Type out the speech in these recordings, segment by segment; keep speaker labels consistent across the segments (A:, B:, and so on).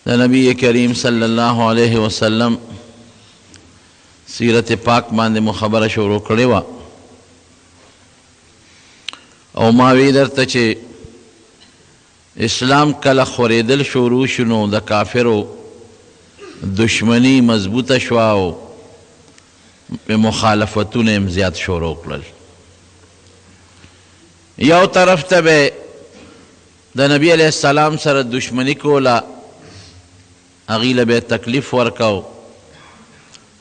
A: دا نبی کریم صلی اللہ علیہ وسلم سیرت پاک باندې مخبره شروع کړې وه او ما وی درته چې اسلام کله خورېدل شروع شو نو د کافرو دشمنی مضبوطه شوه او مخالفتونه هم زیات شروع کړل یو طرف ته به د نبی علیه السلام سره دشمنی کوله هغوی له به تکلیف ورکو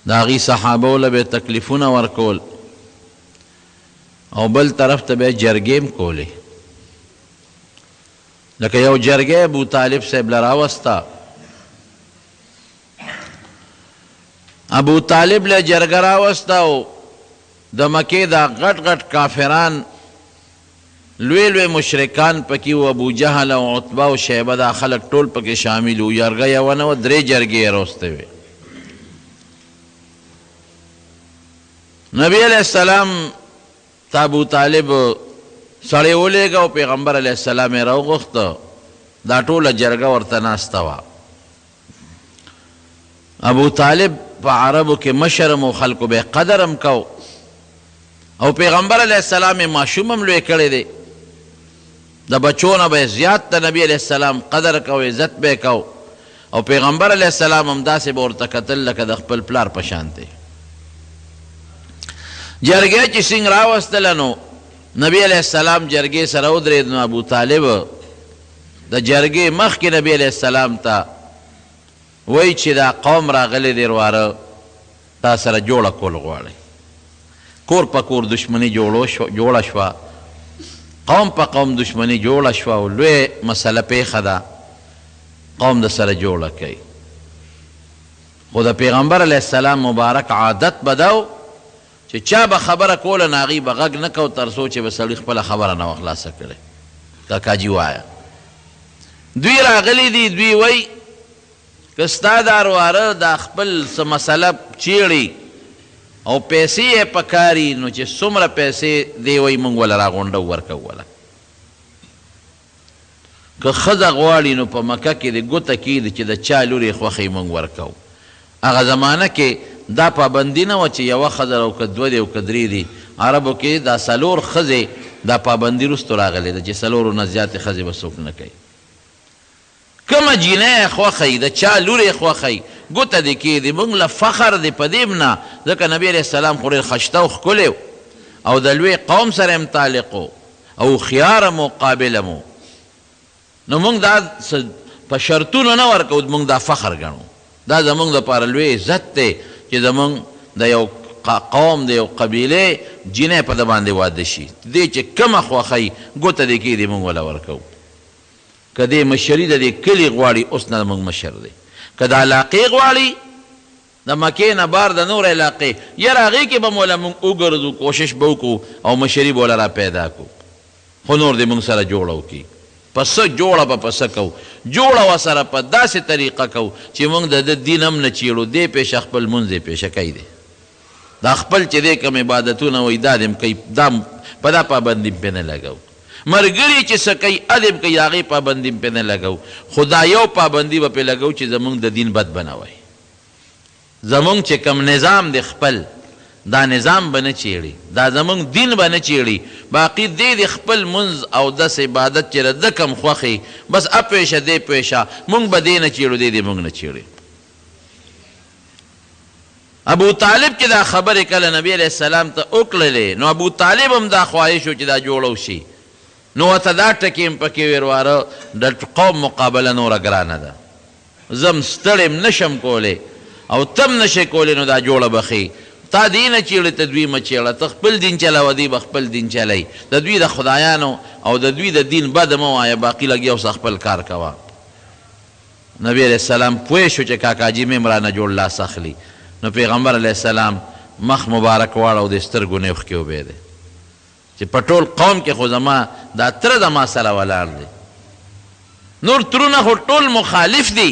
A: د هغوی صحابو له به تکلیفونه ورکول او بل طرف ته به جرګې م کولې لکه یو جرګې ابو طالب صاحب له راوسته ابو طالب له جرګه راوسته او د مکې دا غټ غټ کافران لوی لوی مشرکان پکې و ابو جهل او عتبه او شیبه دا خلک ټول پکې شامل و جرګه یوه نه وه درې جرګې یې راوستې وې نبی علیہ السلام ته ابو طالب سړی ولېږه او پیغمبر علیه السلام یې راوغوښته دا ټوله جرګه ورته ناسته وه ابو طالب په عربو کې مشرم او خلکو به قدر هم کو او پیغمبر علیه السلام یې ماشوم هم لوی کړی دی د بچو نه به زیات د نبی علیه السلام قدر کو عزت به کو او پیغمبر علیه السلام هم داسې به ورته کتل لکه د خپل پلار په شان دی جرګې چې څنګه راوستله نو نبی علیه السلام جرګې سره ودرېد نو ابو طالب د جرګې مخکې نبی علیه السلام ته وایي چې دا قوم راغلی دی ورواره تا سره جوړه کول غواړي کور په کور دشمني جوړه شوه قوم په قوم دشمني جوړه شوه او لوی مسله پیښه ده قوم د سره جوړه کوي خو د پیغمبر علیه السلام مبارک عادت به ده چې چا به خبره کوله نو هغوی به غږ نه کو تر څو چې به سړي خپله خبره نه وه خلاصه کړې کاکاجي وایه دوی راغلی دي دوی وایي که ستا دا ورواره دا خپل څه مسله چیړي او پیسې یې پکاري نو چې څومره پیسې دی وایي موږ وله راغونډو ورکو وله که ښځه غواړي نو په مکه کې د ګوته کېږي چې د چا لور یې خوښوي موږ ورکو هغه زمانه کې دا پابندي نه وه چې یوه ښځه او که دوه دی او که درې دي عربو کې دا څلور ښځې دا پابندي وروستو راغلې ده چې څلورو نه زیاتې ښځې به څوک نه کوي کومه جینۍ یې خوښوي د چا لور یې خوښوي ګوته دې کېږدي موږ له فخر دی په دې نه ځکه نبي علیه السلام خو ډېر ښایسته او ښکلی او د لوی قوم سره هم تعلق او هوښیار هم قابل هم نو موږ دا په شرطونو نه ورکوو موږ دا فخر ګڼو دا زموږ دپاره لوی عزت دی چې زموږ د یو قوم د یو قبیلې جینۍ په ده باندې واده شي دې چې کومه خوښوي ګوته دې کېږدي موږ وله ورکوو که دې مشري د دې کلي غواړي اوس نه موږ مشر دی که د علاقې غواړي د مکې نه بار د نور علاقې یاره هغې کې به موله موږ وګرځو کوشش به وکړو او مشري به وله را پیدا کړو خو نور دې موږ سره جوړه وکړي په څه جوړه به په څه کوو جوړه ورسره په داسې طریقه کوو چې موږ د ده دین هم نه چیړو دې پیشه خپل لمونځ یې پیشه کوي دی دا خپل چې دی کوم عبادتونه وایي دا دې هم کوي دا په دا پابندي پې نه لګوو مرګري چې څه کوي ادب کوي هغې پابندي پې نه لګوو خو دا یو پابندي به پې لګوو چې زموږ د دین بد به نه وایي زموږ چې کوم نظام دی خپل دا نظام به نه چیړي دا زموږ دین به نه چیړي باقي دې د خپل منځ او دس عبادت چې د کم خوښي بس اپیشه دې پیشه موږ به دې نه چیړو دې دې موږ نه چیړي ابو طالب چې دا خبرې کله نبی علیه السلام ته وکړلې نو ابو طالب هم دا خواهش و چې دا جوړو شي نو ورته دا ټکې هم پکې ورواره د قوم مقابله نوره ګرانه ده زم ستړی م نشم کولی او تم نشئ کولی نو دا جوړه به ښي تا دی نه چیړې ته دوی مه چیړه ته خپل دین چلوه دوی به خپل دین چلی د دوی د خدایانو او د دوی د دین بده مه وایه باقي لګیا اوسه خپل کار کوه نبی علیه السلام پوه شو چې کاکاجي مې هم رانه جوړ لاس اخلي نو پیغمبر علیه السلام مخ مبارک واړه او د سترګو نه اوښکې وبهېدې چې په ټول قوم کې خو زما دا تره زما سره ولاړ دی نور ترونه خو ټول مخالف دي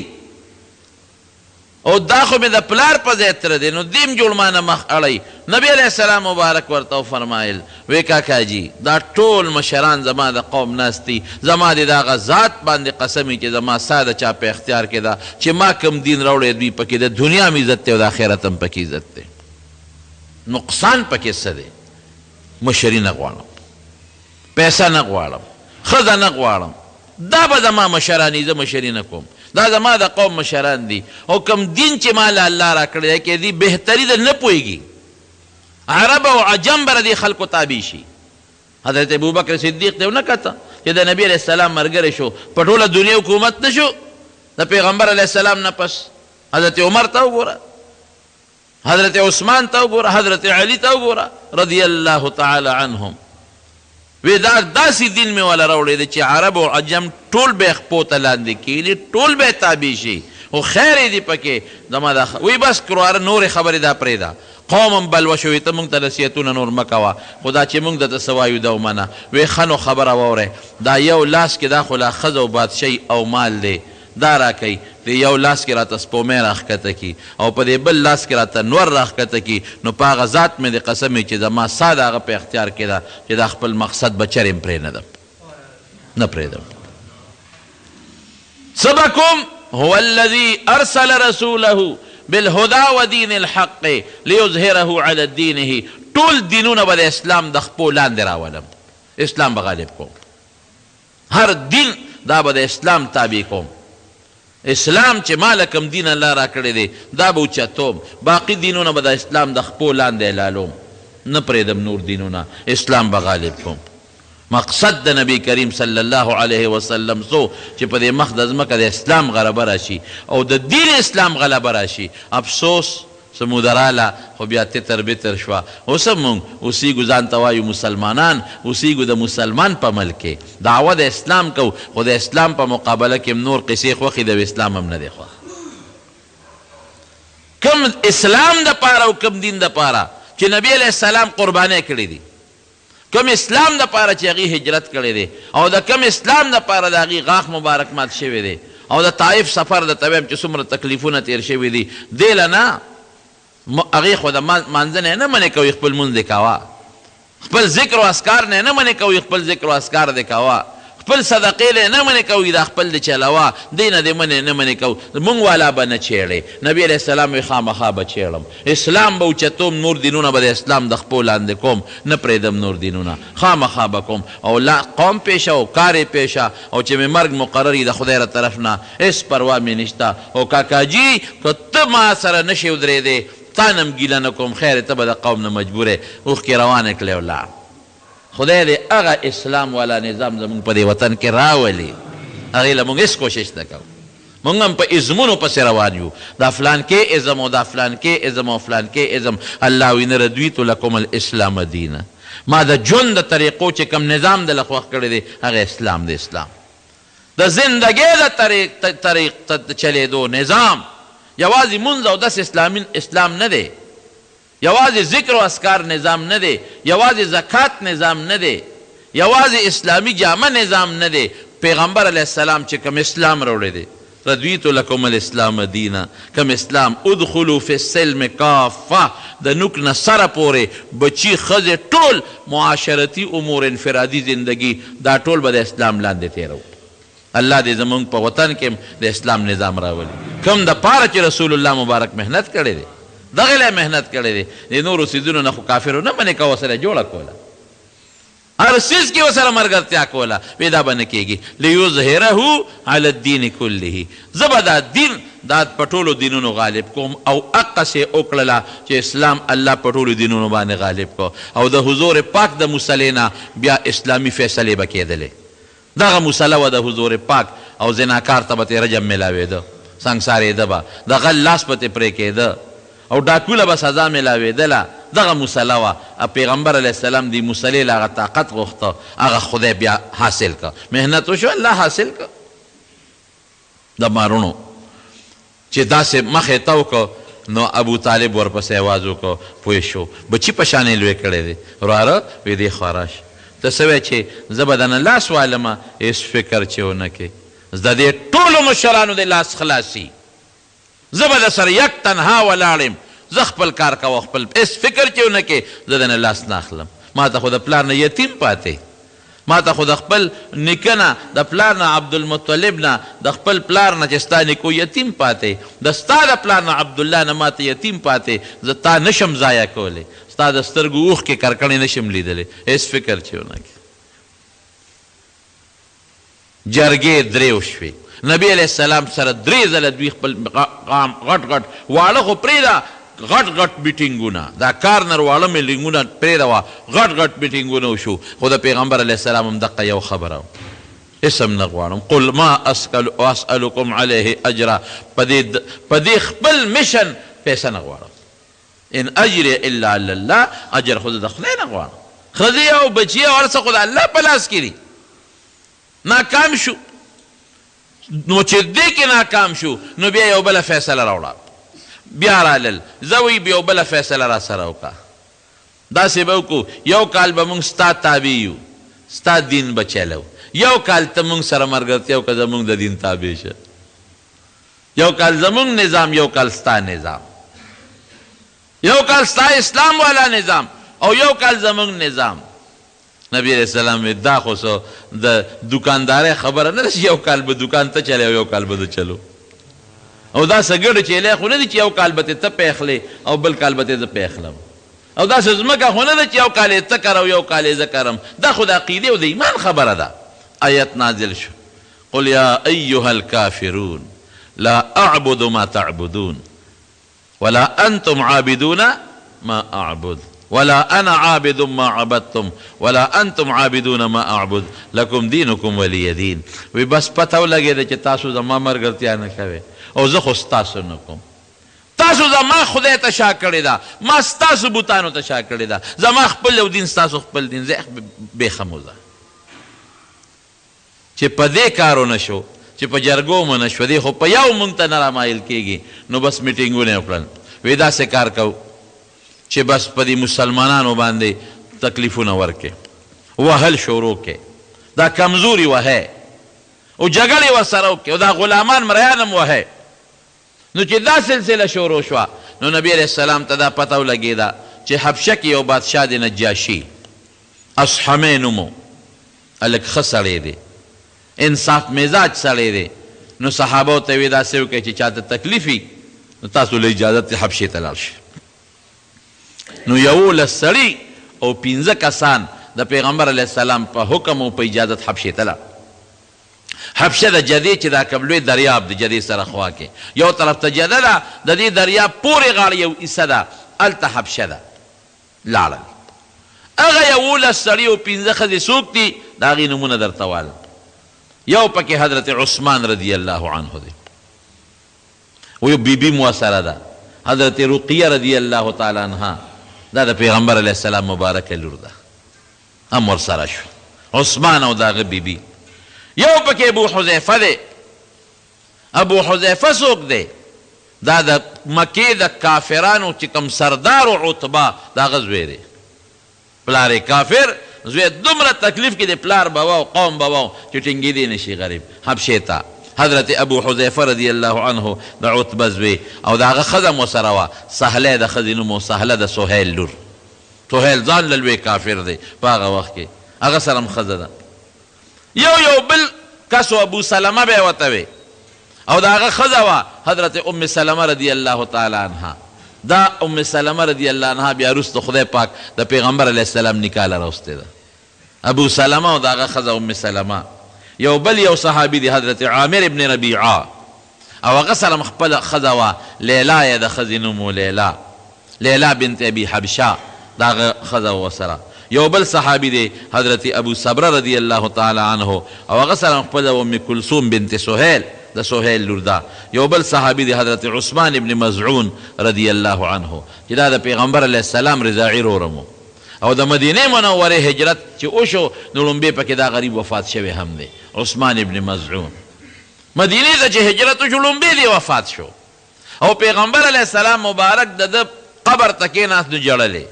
A: او دا خو مې د پلار په ځای تره دی نو دیم جوړ مانه مخ اړی. نبی علیه السلام مبارک ورته وفرمایل وی کاکا جي دا ټول مشران زما د قوم ناست دي، زما د دغه ذات باندې قسم چې زما ستا د چا په اختیار کې ده چې ما کوم دین راوړی دوی پکې د دنیا هم عزت دی او د آخرت هم پکې عزت دی. نقصان پکې څه دی؟ مشري نه غواړم، پیسه نه غواړم، ښځه نه غواړم، دا به زما مشران زه مشري نه کوم، دا زما د قوم مشران دي او کم دین چې ما له الله را کړی دی کې دي بهتري ده نه پوهېږي، عرب او عجم به د دې خلکو تابع شي. حضرت ابوبکر صدیق ته ونه کته چې د نبی علیه السلام ملګری شو په ټوله دنیا حکومت نه شو د پیغمبر علیه السلام نه پس. حضرت عمر ته وګوره، حضرت عثمان ته وګوره، حضرت علی ته وګوره رضی الله تعالی عنهم. وی دا داسې دین مې والا راوړی دی چې عرب او عجم ټول به یې خپو ته لاندې کښېني، ټول به یې تابع شي او خیر یې دي پکې. زما دا وی بس کرواره نورې خبرې دا پرېږده، قوم هم بلوه شوي ته موږ ته نصیحتونه نور مه کوه، خو دا چې موږ درته څه وایو دا ومنه. وی ښه نو خبره واورئ، دا یو لاس کې دا خو لا ښځه او بادشاهي او مال دی، دا راکوي د یو لاس کې راته سپومۍ راښکته کي او په دې بل لاس کې راته نور راښکته کي، نو په هغه ذات مې د قسم چې زما ستا د هغه په اختیار کې ده چې دا خپل مقصد به چرې هم پرېنږدم، نه پرېږدم. څه به کوم؟ هو الذي ارسل رسوله بالهدى ودين الحق ليظهره على دينه. ټول دینونه به د اسلام د خپو لاندې راولم، اسلام به غالب کوم، هر دین دا به د اسلام تابع کوم. اسلام چې ما له کوم دین الله را کړی دی دا به اوچتوم، باقي دینونه به د اسلام د خپو لاندې اعلالوم، نه پرېږدم نور دینونه، اسلام به غالب کوم. مقصد د نبی کریم صلی الله علیه وسلم سو چې په دې مخ د ځمکه د اسلام غلبه راشي او د دین اسلام غلبه راشي. افسوس زموږ راله خو بیا تتر بتر شوه. اوس هم موږ اوسیږو ځان ته وایو مسلمانان، اوسیږو د مسلمان په ملک کې، دعوه د اسلام کوو، خو د اسلام په مقابله کې نور قصې خوښې د اسلام هم نه دی خوښ. کم اسلام دپاره او کم دین دپاره چې نبی علیه السلام قربانۍ کړي دي، کم اسلام دپاره چې هغې هجرت کړی دی او د کم اسلام دپاره د هغې غاښ مبارک مات شوی دی او د طایف سفر د تویم چې څومره تکلیفونه تیر شوي دي دې له نه هغې خو د مانځه نه منې کوي، خپل مونځ دې کوه، خپل ذکر و اسکار نه منې کوي، خپل ذکر و اسکار دې کوه، خپل صدقې له نه منې کوي، دا خپل دې چلوه، دې نه دې منې نه منې کوو. مونږ والا به نه چیړې. نبي علیه السلام وی خامخا به چیړم، اسلام به اوچتوم، نور دینونه به د اسلام د خپو لاندې کوم، نه پرېږدم نور دینونه، خامخا به کوم. او قوم پیشه او کار پیشه او چې مې مرګ مقرر وي د خدای له طرف نه هېڅ پروا مې نشته. او کاکاجي که ته ما سره نشې ودرېدې تا نه هم ګیله نه کوم، خیر ته به د قوم نه مجبورې اوښکې روانې کړې ولاړ. خدای دې هغه اسلام والا نظام زمونږ په دې وطن کې راولي، هغې له مونږ هېڅ کوشش نه کوو. مونږ هم په ازمونو پسې روان یو، دا فلان کې ازم او دا فلان کې ازم او فلان کې ازم. الله وی نه رضیت لکم الاسلام دینا، ما د ژوند د طریقو چې کوم نظام دله خوښ کړی دی هغه اسلام د اسلام د زندګۍ د طریق چلېدو نظام. یوازې مونځ او دس اسلام نه دی، یوازې ذکر و اسکار نظام نه دی، یوازې زکات نظام نه دی، یوازې اسلامی جامه نظام نه دی. پیغمبر علیه السلام چې کوم اسلام راوړی دی رضیت لکم الاسلام دینا، کوم اسلام ادخلوا فی السلم کافه، د نوک نه سره پورې بچي ښځې ټول معاشرتي امور انفرادي زندگی دا ټول به د اسلام لاندې تېرو. الله دې زمونږ په وطن کې د اسلام نظام راولي. کوم د پاره چې رسول الله مبارک محنت کړی دی دغې لی محنت کړی دی، د نورو څیزونو نه خو کافرو نه منې کوه سره جوړه کوله، هر څیز کې ورسره ملګرتیا کوله، وی دا به نه کېږي. لیظهره علی الدین کله، زه به دا دین دا په ټولو دینونو غالب کوم. او اقسې وکړله چې اسلام الله په ټولو دینونو باندې غالب کو او د حضور پاک د مصلې نه بیا اسلامي فیصلې به کېدلې. دغه مصله وه د حضور پاک او زناکار ته به ترې رجم میلاوېده، سنګسارېده به، د غل لاس به ترې پرې کېده او ډاکوله به سزا میلاوېدله. دغه مصله وه. پیغمبر علیه السلام دې مصلې له هغه طاقت غوښته، هغه خدای بیا حاصل که، محنت وشو الله حاصل که. د مارونو چې داسې مخې ته وکړه نو ابو طالب ورپسې آواز وکړه، پوه شو بچي په شانې لوی کړی دی، وراره وی دې خوا راشه، ته څه وایې چې زه به دنه لاس والمه، هېڅ فکر چې ونه کې د دې ټولو مشرانو د لاس خلاصي. زه به در سره یک تنها ولاړ یم، زه خپل کار کوه، خپل هېڅ فکر چې ونه کې زه د نه لاس نه اخلم. ما ته خو د پلار نه یتیم پاتې، ما ته خو د خپل نیکه نه د پلار نه عبدالمطلب نه د خپل پلار نه چې ستا نیکو یتیم پاتې، د ستا د پلار نه عبدالله نه ما ته یتیم پاتې، زه تا نشم ضایع کولی، ستا د سترګو اوښکې کرکڼې نشم لیدلی، هېڅ فکر چې ونه کې. جرګې درې وشوې، نبی علیه السلام سره 3 ځله دوی خپل غټ غټ واړه خو پرېږده غټ غټ میټینګونه، دا کارنر واړه میټینګونه پرېږده، غټ غټ میټینګونه وشو، خو د پیغمبر علیه السلام هم دقه یو خبره و، اسم نه غواړم، قل ما اسألکم علیه اجرا، په دې خپل میشن پیسه نه غواړم، ان اجر الا علی الله، اجر خو د خدای نه غواړم، ښځې او بچي او هر څه خو د الله په لاس کې دي. ناکام شو، نو چې دې کې ناکام شو نو بیا یو بله فیصله راوړه، بیا رالل زه وی بیا یو بله فیصله را سره وکړه، داسې به وکړو یو کال به موږ ستا تابع یو، ستا دین به چلو، یو کال ته موږ سره ملګرتیا وکړه زموږ د دین تابع شه، یو کال زموږ نظام، یو کال ستا نظام، یو کال ستا اسلام والا نظام او یو کال زموږ نظام. نبی علیہ السلام دا خو سو د دکاندارۍ خبره نه ده چې یو کال به دکان ته چلی او یو کال به ده چلو، او دا څه ګډه چیلی خو نه دي چې یو کال به ته پېخلې او بل کال به زه پېخلم، او داسې ځمکه خو نه ده چې یو کال یې ته کر او یو کال یې زه کرم، دا خو د عقیدې او د ایمان خبره ده. آیت نازل شو، قل یا ایها الکافرون لا اعبد ما تعبدون ولا انتم عابدون ما اعبد ولا انا عابد ما عبدتم ولا انتم عابدون ما اعبد لكم دينكم ولي دين. وی بس پته ولګېده چې تاسو زما ملګرتیا نه کوئ او زه خو ستاسو نه کوم، تاسو زما خدای ته شا کړې ده، ما ستاسو بوتانو ته شا کړې ده، زما خپل یو دین ستاسو خپل دین، زه بېخم ده چې په دې کار ونه شو، چې په جرګو مو نه شو، دې خو په یو مونږ ته نه رامایل کېږي، نو بس میټینګونه یې وکړل، وی داسې کار کوو چې بس په دې مسلمانانو باندې تکلیفونه ورکې، وهل شروع کې، دا کمزوري وهی او جګړې ورسره وکړې او دا غلامان مریان هم وهی. نو چې دا سلسله شروع شوه نو نبی علیه السلام ته دا پته ولګېده چې حبشه کې یو بادشاه د نجاشي اصحمې نومو، هلک ښه سړی دی، انصاف مزاج سړی دی، نو صحابو ته یې داسې وکړئ چې چاته تکلیف وي نو تاسو له اجازت حبشې ته لاړ شئ. نو 11 سړي او 15 کسان د پیغمبر علیه السلام په حکم او په اجازت حبشې ته لاړ. حبشه د جدې چې دا کوم لوی دریاب د جدې سره خوا کې یو طرف ته جده ده، د دې دریاب پورې غاړه یو عیسه ده، هلته حبشه ده. لاړل هغه 11 سړي او 15 ښځې څوک دي د هغې نومونه درته وایم. یو پکې حضرت عثمان رضی الله عنه دی، و یو بیبي مؤثره ده حضرت رقیه رضی الله تعالی عنها، دا د پیغمبر علیه السلام مبارکه لور ده، هم ورسره شو عثمان او د هغه بیبي. یو پکې ابو حذیفه دی. ابو حذیفه څوک دی؟ دا د مکې د کافرانو چې کوم سردار و عتبه د هغه زوی دی، پلار کافر، زوی دومره تکلیف کې د پلار به و او قوم به و چې ټینګېدی نشي غریب حبشې ته. حضرت ابو حذیفه رضی الله عنه د عتبه زوی او د هغه ښځه مو سره وه، سهله د ښځې نوم و، سهله د سهیل لور. سهیل ځان له لوی کافر دی په هغه وخت کې، هغه سره هم ښځه ده. یو بل کس و ابو سلمه به یې ورته وی او د هغه ښځه وه حضرت ام سلمه رضی الله تعالی عنها. دا ام سلمه رضی الله عنها بیا وروسته خدای پاک د پیغمبر علیه السلام نکاح له راوستې ده، ابو سلمه او د هغه ښځه ام سلمه. یو بل یو صحابي دی حضرت عامر ابن ربیعه او هغه سره هم خپله ښځه وه، لیلا یې د ښځې نوم و، لیلا بنت ابي حبشه د هغه ښځه ورسره. یو بل صحابي دی حضرت ابو صبره رضی الله تعالی عنه او هغه سره هم خپله ام کلثوم بنت سهیل د سهیل لور ده. یو بل صحابي دی حضرت عثمان ابن مزعون رضی الله عنه چې دا د پیغمبر علیه السلام رضاعي رورم و او د مدینې منورې هجرت چې وشو نو لومبې پکې دا غریب وفات شوی هم دی، عثمان ابن مزعون. مدینې ته چې هجرت وشو لومبې دی وفات شو او پیغمبر علیه السلام مبارک د ده قبر ته کېناست نو ژړلې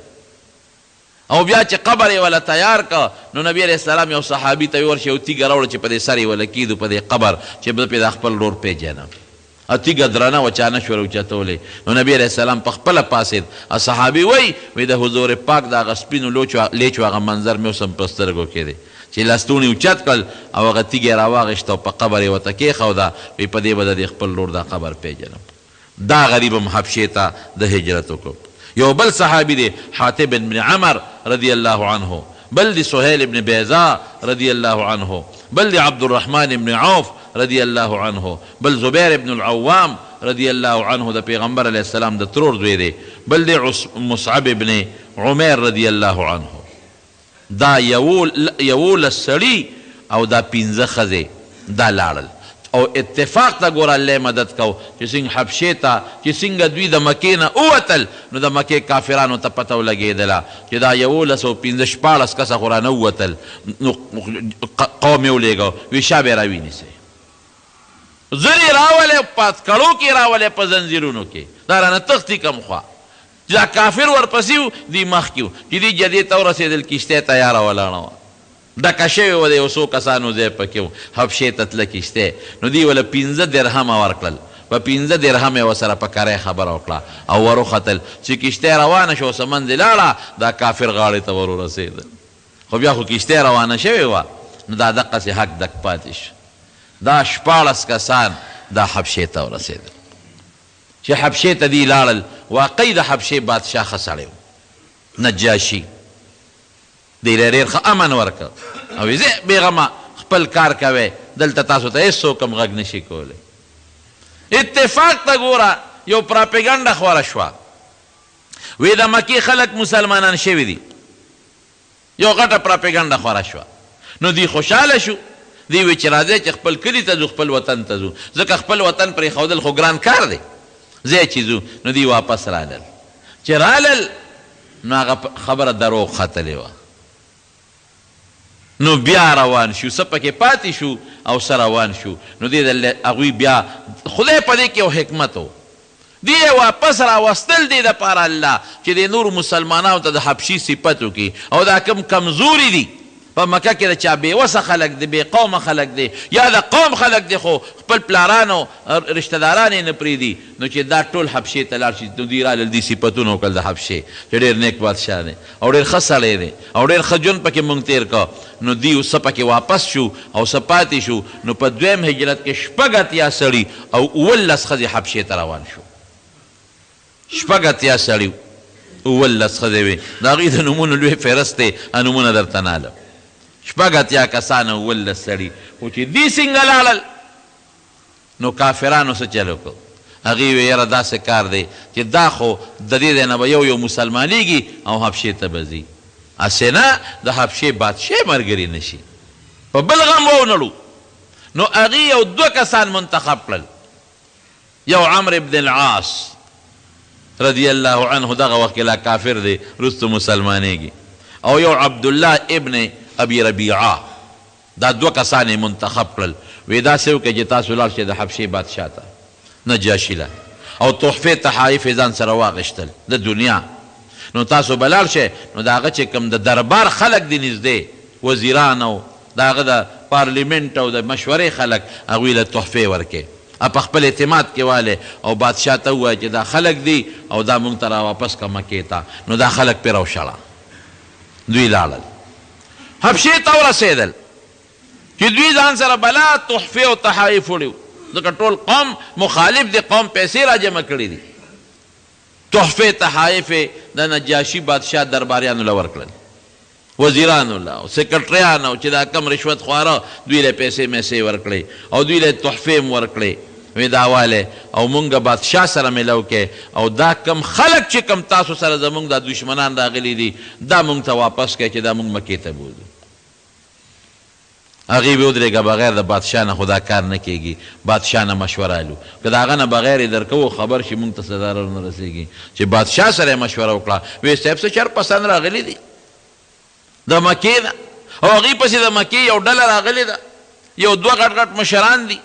A: او بیا چې قبر یې وله تیار که نو نبی علیه السلام یو صحابي ته ورشي یو تیږه راوړه چې په دې سر یې وله کېدو په دې قبر چې زه پرې د خپل ورور پېژنم. تیږه درنه وه چا نه شول اوچتولی. نو نبي علیه السلام په خپله پاڅېد. صحابي وایي د حضور پاک د هغه سپینو لیچو هغه منظر مې اوس هم په سترګو کې دی چې لستوڼي اوچت کړل او هغه تیږه یې راواغېسته او په قبر یې ورته کېښوده. وایي په دې به د خپل لور دا قبر پیژنم. دا غریب هم حبشې ته د هجرت وکړو. یو بل صحابي دی حاتب بن عمر رضی الله عنه، بل دی سهیل بن بیضا رضی الله عنه، بل دی عبدالرحمن بن عوف رضی الله عنه، بل زبیر بن العوام رضی الله عنه د پیغمبر علیه السلام د ترور زوی دی، بل دی مصعب بن عمیر رضی الله عنه. دا یولس سړي او دا 15 ښځې دا لاړل او اتفاق ته ګوره الله مدد کو چې څنګه حبشې ته چې څنګه دوی د مکې نه ووتل نو د مکې کافرانو ته پته ولګېدله چې دا 11 او 15 کسه خو رانه ووتل. نو قوم یې ولېږه وی شا به یې راوینیسئ، زر یې راولې په کړو کې راولې په زنځیرونو کې دا رانه تښتي کم خوا. دا کافر ورپسې وو دوی مخکې وو چې دوی جدې ته ورسېدل کښتۍ تیاره ولاړه وه ډکه شوې وه د یو څو کسانو ځای پکې و حبشې ته تله کښتۍ. نو دوی وله 15 درهمه ورکړل، په 15 درهمه یې ورسره په کرۍ خبره وکړه او وروختل چې کښتۍ روانه شوه څه منځې لاړه دا کافر غاړې ته ور ورسېدل. خو بیا خو کښتۍ روانه شوې وه نو دا دقسې حق دک پاتې شو. دا 14 کسان دا حبشې ته ورسېدل. چې حبشې ته دی لاړل واقعي د حبشې بادشاه ښه سړی و نجاشي. دی له ډېر ښه امن ورکړ او ویې زه بېغمه خپل کار کوئ دلته تاسو ته هېڅوک هم غږ نشي کولی. اتفاق ته ګوره یو پراپیګنډه خوره شوه وی د مکې خلک مسلمانان شوي دي، یو غټه پراپیګنډه خوره شوه. نو دوی خوشحاله شو، دوی وی چې راځئ چې خپل کلي ته ځو خپل وطن ته ځو ځکه خپل وطن پرېښودل خو ګران کار دی ځای چې ځو. نو دوی واپس رالل، چې رالل نو هغه خبره دروغ ختلې وه. نو بیا روان شو، څه پکې پاتې شو او څه روان شو. نو دې هغوی بیا خدای په دې کې یو حکمت و، دې یې واپس راوستل دې دپاره الله چې د نورو مسلمانانو ته د حبشي صفت وکړي او دا کم کمزوري دي په مکه کې د چا بېوسه خلک دی، بې قومه خلک دی یا د قوم خلک دی خو خپل پلارانو رشته داران یې نه پرېږدي. نو چې دا ټول حبشې ته لاړ شي نو دوی رالل دي صفتونه وکړل د حبشې چې ډېر نیک بادشاه دی او ډېر ښه سړی دی او ډېر ښه ژوند پکې مونږ تېر کړ. نو دوی څه پکې واپس شو او څه پاتې شو. نو په دویم هجرت کې 80 سړي او 19 ښځې حبشې ته روان شو. 80 سړي 19 ښځې وې د هغوی د نومونو لوی فهرست دی، نومونه درته نه علم. 80 کسان او 19 سړي خو چې دوی څنګه لاړل نو کافرانو څه چل وکړو هغوی وی یاره داسې کار دی چې دا خو د دې ځای نه به یو مسلمانېږي او حبشې ته به ځي، هسې نه د حبشې بادشاه ملګري نه شي په بل غم ونړو. نو هغوی یو 2 کسان منتخب کړل، یو عمرو بن العاص رضی الله عنه دغه وخت کې لا کافر دی وروسته مسلمانېږي، او یو عبدالله ابن ابي ربيعه. دا 2 کسان منتخب کړل وی داسې وکړئ چې تاسو لاړ شئ د حبشې بادشاه ته نجاشي له او تحفې تحایف یې ځان سره واخېستل د دنیا. نو تاسو به لاړ شئ نو د هغه چې کوم د دربار خلک دي نږدې وزیران او د هغه د پارلیمنټ او د مشورې خلک هغوی له تحفې ورکړئ په خپل اعتماد کې والې او بادشاه ته ووایه چې دا خلک دي او دا موږ ته راواپس که مکې ته. نو دا خلک پرې راوشړه، دوی لاړل حبشې ته ورسېدل چې دوی ځان سره بلا تحفې او تحایف وړي ځکه ټول قوم مخالف دی، قوم پیسې را جمع کړي دي. تحفې تحایف د نجاشي بادشاه درباریانو له ورکړل، وزیرانو له او سیکرټریانو چې دا کم رشوت خواره دوی له پیسې میسې ورکړئ او دوی له تحفې هم ورکړئ. وی دا والی او مونږ بادشاه سره میلو کې او دا کم خلک چې کم تاسو سره زمونږ دا دشمنان راغلي دي دا مونږ ته واپس کړئ چې دا مونږ مکې ته بوځو. هغوی به ودرېږه بغیر د بادشاه نه خو دا کار نه کېږي، بادشاه نه مشوره الو که د هغه نه بغیر یې درکوو خبر شي مونږ ته څه ضرر نه رسېږي. چې بادشاه سره یې مشوره وکړه وی صاحب څه چر پسند راغلي دي د مکې نه او هغوی پسې د مکې یو ډله راغلې ده، یو 2 غټ غټ مشران دي.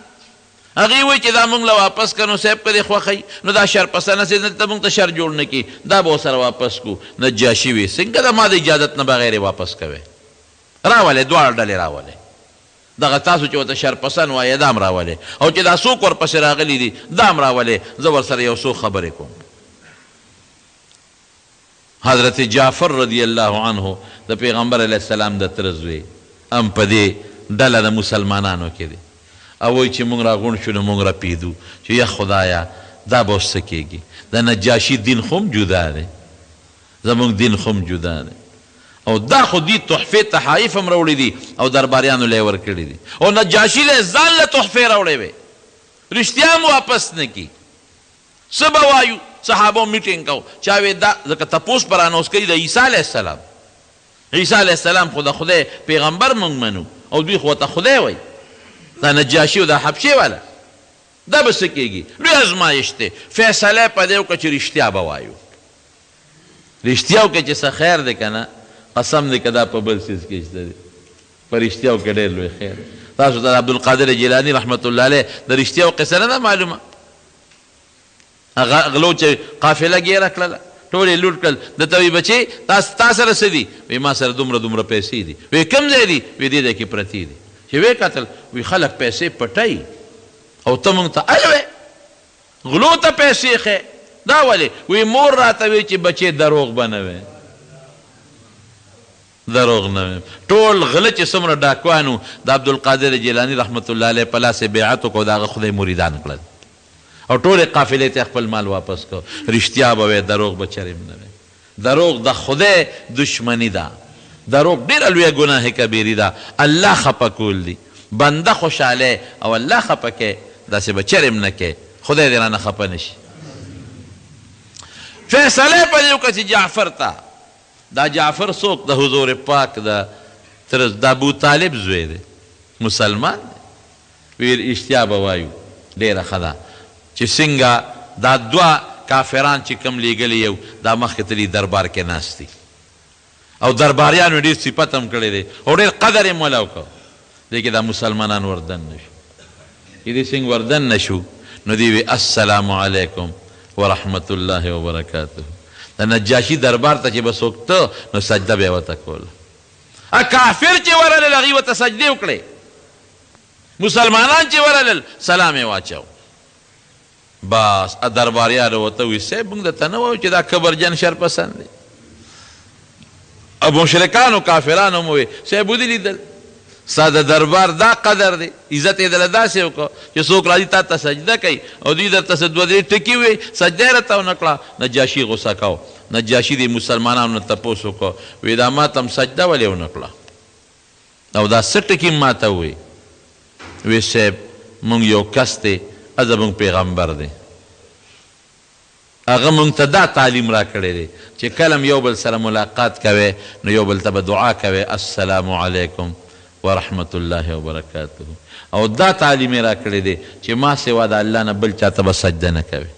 A: هغوی وایي چې دا مونږ له واپس که نو صاحب که دې خوښوي نو دا شر پسنه سي دلته مونږ ته شر جوړ نه کړي دا به ورسره واپس کړو. نجاشي وي څنګه د ما د اجازت نه بغیر یې واپس کوې، راولې 2 ډلې راولې. دغه تاسو چې ورته شرپسند وایې دا هم راولې او چې دا څوک ورپسې راغلي دي دا هم راولې زه ورسره یو څو خبرې کوم. حضرت جعفر رضی الله عنه د پیغمبر علیه السلام د تره زوی هم په دې ډله د مسلمانانو کې دی او وایي چې موږ راغونډ شو نو موږ رپېدو چې یا خدایه دا به اوس څه کېږي د نجاشي دین خو هم جدا دی زموږ دین خو هم جدا دی او دا خو دي تحفې تحایف هم راوړي دي او درباریانو له یې ورکړي دي او نجاشي له ځان له تحفې راوړې وې رښتیا هم واپس نه کي څه به وایو صحابو میټینګ کو چا وې دا ځکه تپوس پر اناوس کوي د عیسی علیه السلام عیسی علیه السلام خو د خدای پیغمبر موږ منو او دوی خو ته خدای وایي دا نجاشي او دا حبشې والا دا به څه کېږي لوی ازمایش دی فیصله په دې وکړه چې رښتیا به وایو رښتیا وکړه چې څه خیر دی که نه قسم دی که دا په بل څیز کې شته دی په رښتیاو کې ډېر لوی خیر تاسو ته عبدالقادر جیلاني رحمت الله علیه د رښتیاو قصه نه ده معلومه هغه غلو چې قافله ګیره کړله ټول یې لوټ کړل درته وایي بچې تا سره څه دي وایي ما سره دومره دومره پیسې دي وایي کوم ځای دي وایي دې ځای کې پرتې دي چې ویې کتل وایي خلک پیسې پټوي او ته موږ ته الوې غلو ته پیسې ښې دا ولې وایي مور راته وایي چې بچې دروغ به نه وی دروغ نه ټول غله چې څومره ډاکوانو د عبدالقادر جیلاني رحمت الله علیه په لاس یې بیعت وکړو د هغه خدای مریدان کړل او ټولې قافلې ته خپل مال واپس کړو رښتیا به وی دروغ به چرېم نه وی دروغ د خدای دشمني ده دروغ ډېره لویه ګناه کبیري ده الله خفه کول دي بنده خوشحاله او الله خفه کې داسې به چرېم نه کې خدای دې رانه خفه نه شي فیصله یې په دې وکړه چې جعفر ته دا جعفر څوک د حضور پاک د ابو طالب زوی دی مسلمان دی ویل اشتیا به وایو ډېره ښه ده چې څنګه دا دوه کافران چې کم لیږلي یو دا مخکې تلي دربار کې ناست دي او درباریانو ډېر صفت هم کړی دی او ډېر قدر یې مولا وکړو دی کې دا مسلمانان وردن نه شو چې دې څنګه وردن نه شو نو دی وی السلام علیکم ورحمت الله وبرکاته د نجاشي دربار ته چې به څوک ته نو سجده به یې ورته کوله کافر چې ورغلل هغوی ورته سجدې وکړې مسلمانان چې ورغلل سلام یې واچو بس درباریانو ورته وایي صاحب موږ درته نه وایو چې دا کبرجن شرپسند دی او مشرکانو کافرانو مو وایي صاحب ودې لیدل ستا د دربار دا قدر دی عزت یې دله داسې وکړو چې څوک راځي تا ته سجده کوي او دوی درته څه دوه درې ټکي ووایي سجده یې راته ونه کړه نجاشي غوسه کو نجاشي د مسلمانانو نه تپوس وکړو وایي دا ما ته هم سجده ولې ونه کړه او دا څه ټکي ما ته ووایي وایي صاحب موږ یو کس دی زموږ پیغمبر دی هغه موږ ته دا تعلیم را کړی دی چې کله یو بل سره ملاقات کوئ نو یو بل ته به دعا کوئ السلام علیکم ورحمت الله وبرکاته او دا تعلیم را کړی دی چې ما سوا د الله نه بل چاته به سجده نه کوي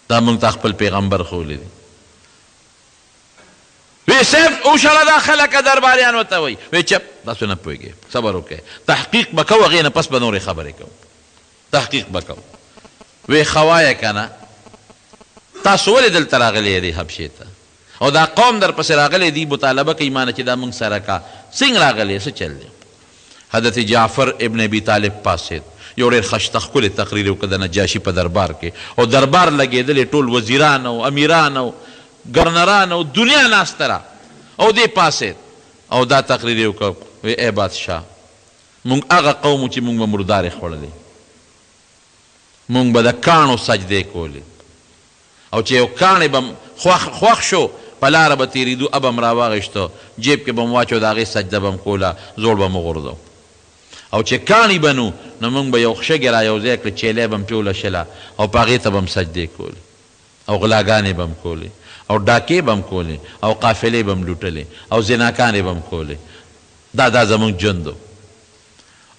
A: دا موږ ته خپل پیغمبر ښوولی دی وی صرف اوشله دا خلکه درباریان ورته وایي وی چپ تاسو نه پوهېږئ صبر وکړئ تحقیق به کوو هغې نه پس به نورې خبرې کوو تحقیق به کوو وی ښه وایه که نه تاسو ولې دلته راغلی یې دې حبشې ته او دا قوم در پسې راغلی دی مطالبه کوي مانه چې دا موږ سره کا څنګه راغلی څه چل دی حضرت جعفر ابن ابي طالب پاسېد یو ډېر ښایسته ښکلی تقریر یې وکړه د نجاشي په دربار کې او دربار لګېدلې ټول وزیران او امیران او ګورنران او دنیا ناسته را او دې پاسېد او دا تقریر یې وکړه وی ای بادشاه موږ هغه قوم چې موږ به مردارې خوړلې موږ به د کاڼو سجدې کولې او چې یو کاڼی به خوښ شو په لاره به تېرېدو اب هم راواغېشته جیب کې به م واچو د هغې سجده به م کوله زوړ به م وغورځو او چې کاڼي به نو نو موږ به یو شګې را یو ځای کړې چیلی به م پرې ولشله او په هغې ته به م سجدې کولې او غلاګانې به م کولې او ډاکې به م کولې او قافلې به م لوټلې او زناکانې به م کولې دا زموږ ژوند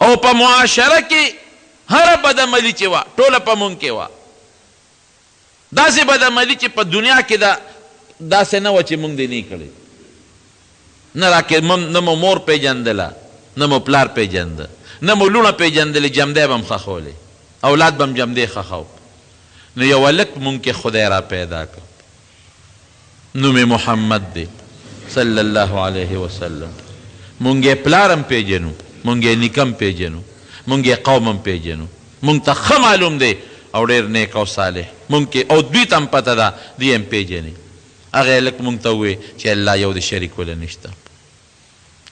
A: او په معاشره کې هره بدعملي چې وه ټوله په موږ کې وه داسې بدعملي چې په دنیا کې داسې نه وه چې موږ دې نه کړې نه مو مور پیژندله نه مو پلار پیژنده نه مو لوڼه پیژندلې جمدی به م ښخولې اولاد به م جمدی ښخو نو یو هلک مونږ کې خدای را پیدا کړ نوم محمد دی صلی الله علیه وسلم مونږ یې پلار هم پیژنو مونږ یې نیکم پیژنو، مونږ یې قوم هم پیژنو، مونږ ته ښه معلوم دی او ډېر نیک او صالح مونږ کې، او دوی ته هم پته ده دوی هم پیژني. هغه یې لږ مونږ ته ووایي چې الله یو د شریک وله نشته،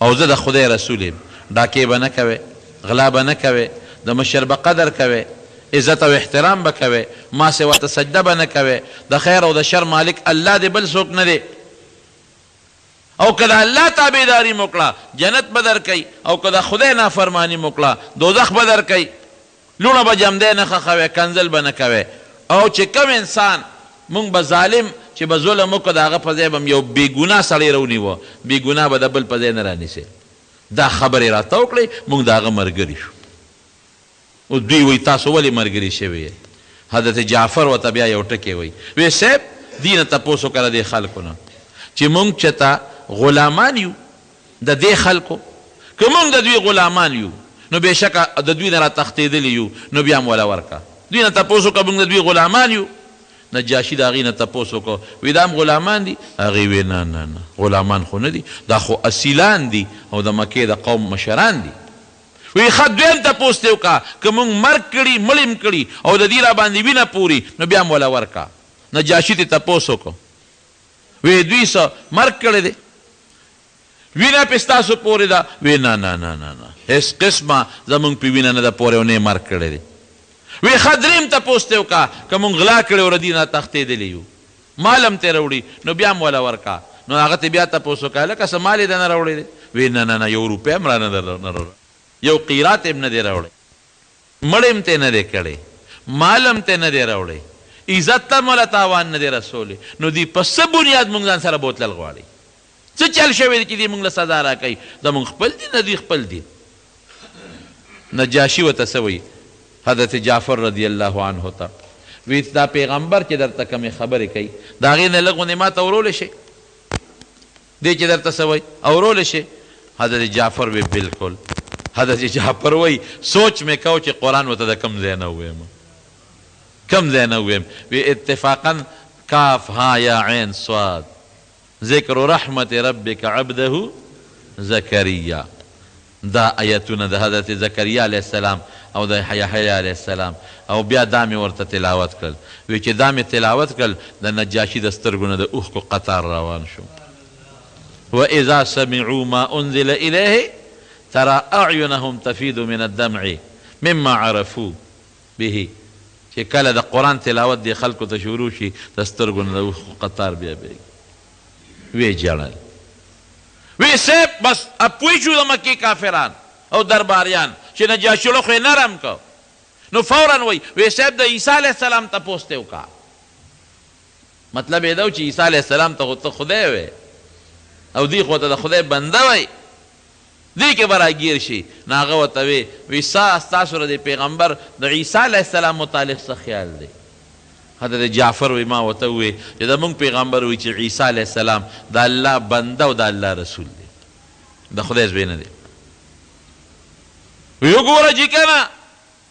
A: او زه د خدای رسول یم، ډاکې به نه کوې، غلا به نه کوې، د مشر به قدر کوې، عزت او احترام به کوې، ما سوا ته سجده به نه کوې، د خیر او د شر مالک الله دی، بل څوک نه دی. او که د الله تابعداري مو کړه جنت به درکوي، او که د خدای نافرماني مو کړه دوزخ به درکوي. لوڼه به جمدی نه خښوئ، کنځل به نه کوئ. او چې کم انسان مونږ به ظالم چې به ظلم وکړه د هغه په ځای به یو بېګناه سړی رونیوه، بېګناه به د بل په ځای نه رانیسئ. دا خبرې راته وکړئ، مونږ د هغه ملګري شو. اوس دوی وایي تاسو ولې ملګري شوي یې؟ حضرت جعفر ورته بیا یو ټکی وایي، وی صاحب دې نه تپوس وکړه دې خلکو نه چې مونږ چېرته غلامان یو د دې خلکو، که مونږ د دوی غلامان یو نو بېشکه د دوی نه را تښتېدلي یو، نو بیا هم وله ورکه. دوی نه تپوس وکړه مونږ د دوی غلامان یو. نجاشي د هغې نه تپوس وکړو، وی دا هم غلامان دي؟ هغې وی نه نه نه، غلامان خو نه دي، دا خو اصیلان دي او د مکې د قوم مشران دي. وی ښه دویم تپوس دې وکړه، که مونږ مرګ کړي مړ کړي او د دې را باندې وینه پوري نو بیا هم وله ورکه. نجاشي ته تپوس وکړو، وی دوی څه مرګ کړی دی؟ وینه پې ستاسو پورې ده؟ وی نه نه نه نه نه، هېڅ قسمه زمونږ پې وینه نه ده پورې او نه یې مرګ کړی دی. وی ښه درېیم تپوس دې وکړه، که مونږ غلا کړی او ردي نه تښتېدلی یو، مال هم ترې راوړي نو بیا هم وله ورکه. نو هغه ته بیا تپوس وکړه لکه څه مال یې ده نه راوړی دی؟ وی نه نه نه، یو روپۍ هم رانه راوړی، یو قیرات هم نه دی راوړی، مړ هم ته نه دی کړی، مال هم ته نه دی راوړی، عزت ته موله تاوان نه دی رسولی. نو دوی په څه بنیاد مونږ ځان سره بوتلل غواړي؟ څه چل شوی دی چې دوی مونږ له سزا راکوي؟ زمونږ خپل دي نه دوی خپل دي. نجاشي ورته څه وایي حضرت جعفر رضی الله عنه ته، وی دا پیغمبر چې درته کومې خبرې کوي د هغې نه لږ غوندې ما ته اورولی شي، دی چې درته څه وایي اورولی شي؟ حضرت جعفر وی بلکل. حضرت جعفر وایي سوچ مې کو چې قرآن ورته د کوم ځای نه وویم، کوم ځای نه وویم؟ وی اتفاقا کاف ها یا عین صاد ذکر رحمت ربک عبده زکریا. دا آیتونه د حضرت زکریا علیه السلام او د یحیی علیه السلام، او بیا دا مې ورته تلاوت کړل. وی چې دا مې تلاوت کړل د نجاشي د سترګو نه د اوښکو قطار روان شو. واذا سمعوا ما انزل الیه ترى اعینهم تفیض من الدمع مما عرفوا به. چې کله د قرآن تلاوت دی خلکو ته شروع شي د سترګو نه د اوښکو قطار بیا بیږي. وی جړل، وی صاحب بس اپوی شو د مکې کافران او درباریان چې نجاشي خو یې نرم کو. نو فورا وی صاحب د عیسی علیه السلام تپوس ته وکړه. مطلب یې دا و چې عیسی علیه السلام ته خو ته خدای وی او دوی خو ته د خدای بنده وی، دوی کې به راګیر شي. نو هغه ورته وی ستاسو د پیغمبر د عیسی علیه السلام متعلق څه خیال دی؟ حضرت جعفر وی ما ورته ووی چې زموږ پیغمبر وی چې عیسی علیه السلام د الله بنده او د الله رسول دی، د خدای زوی نه دی. وی وګوره چې کنه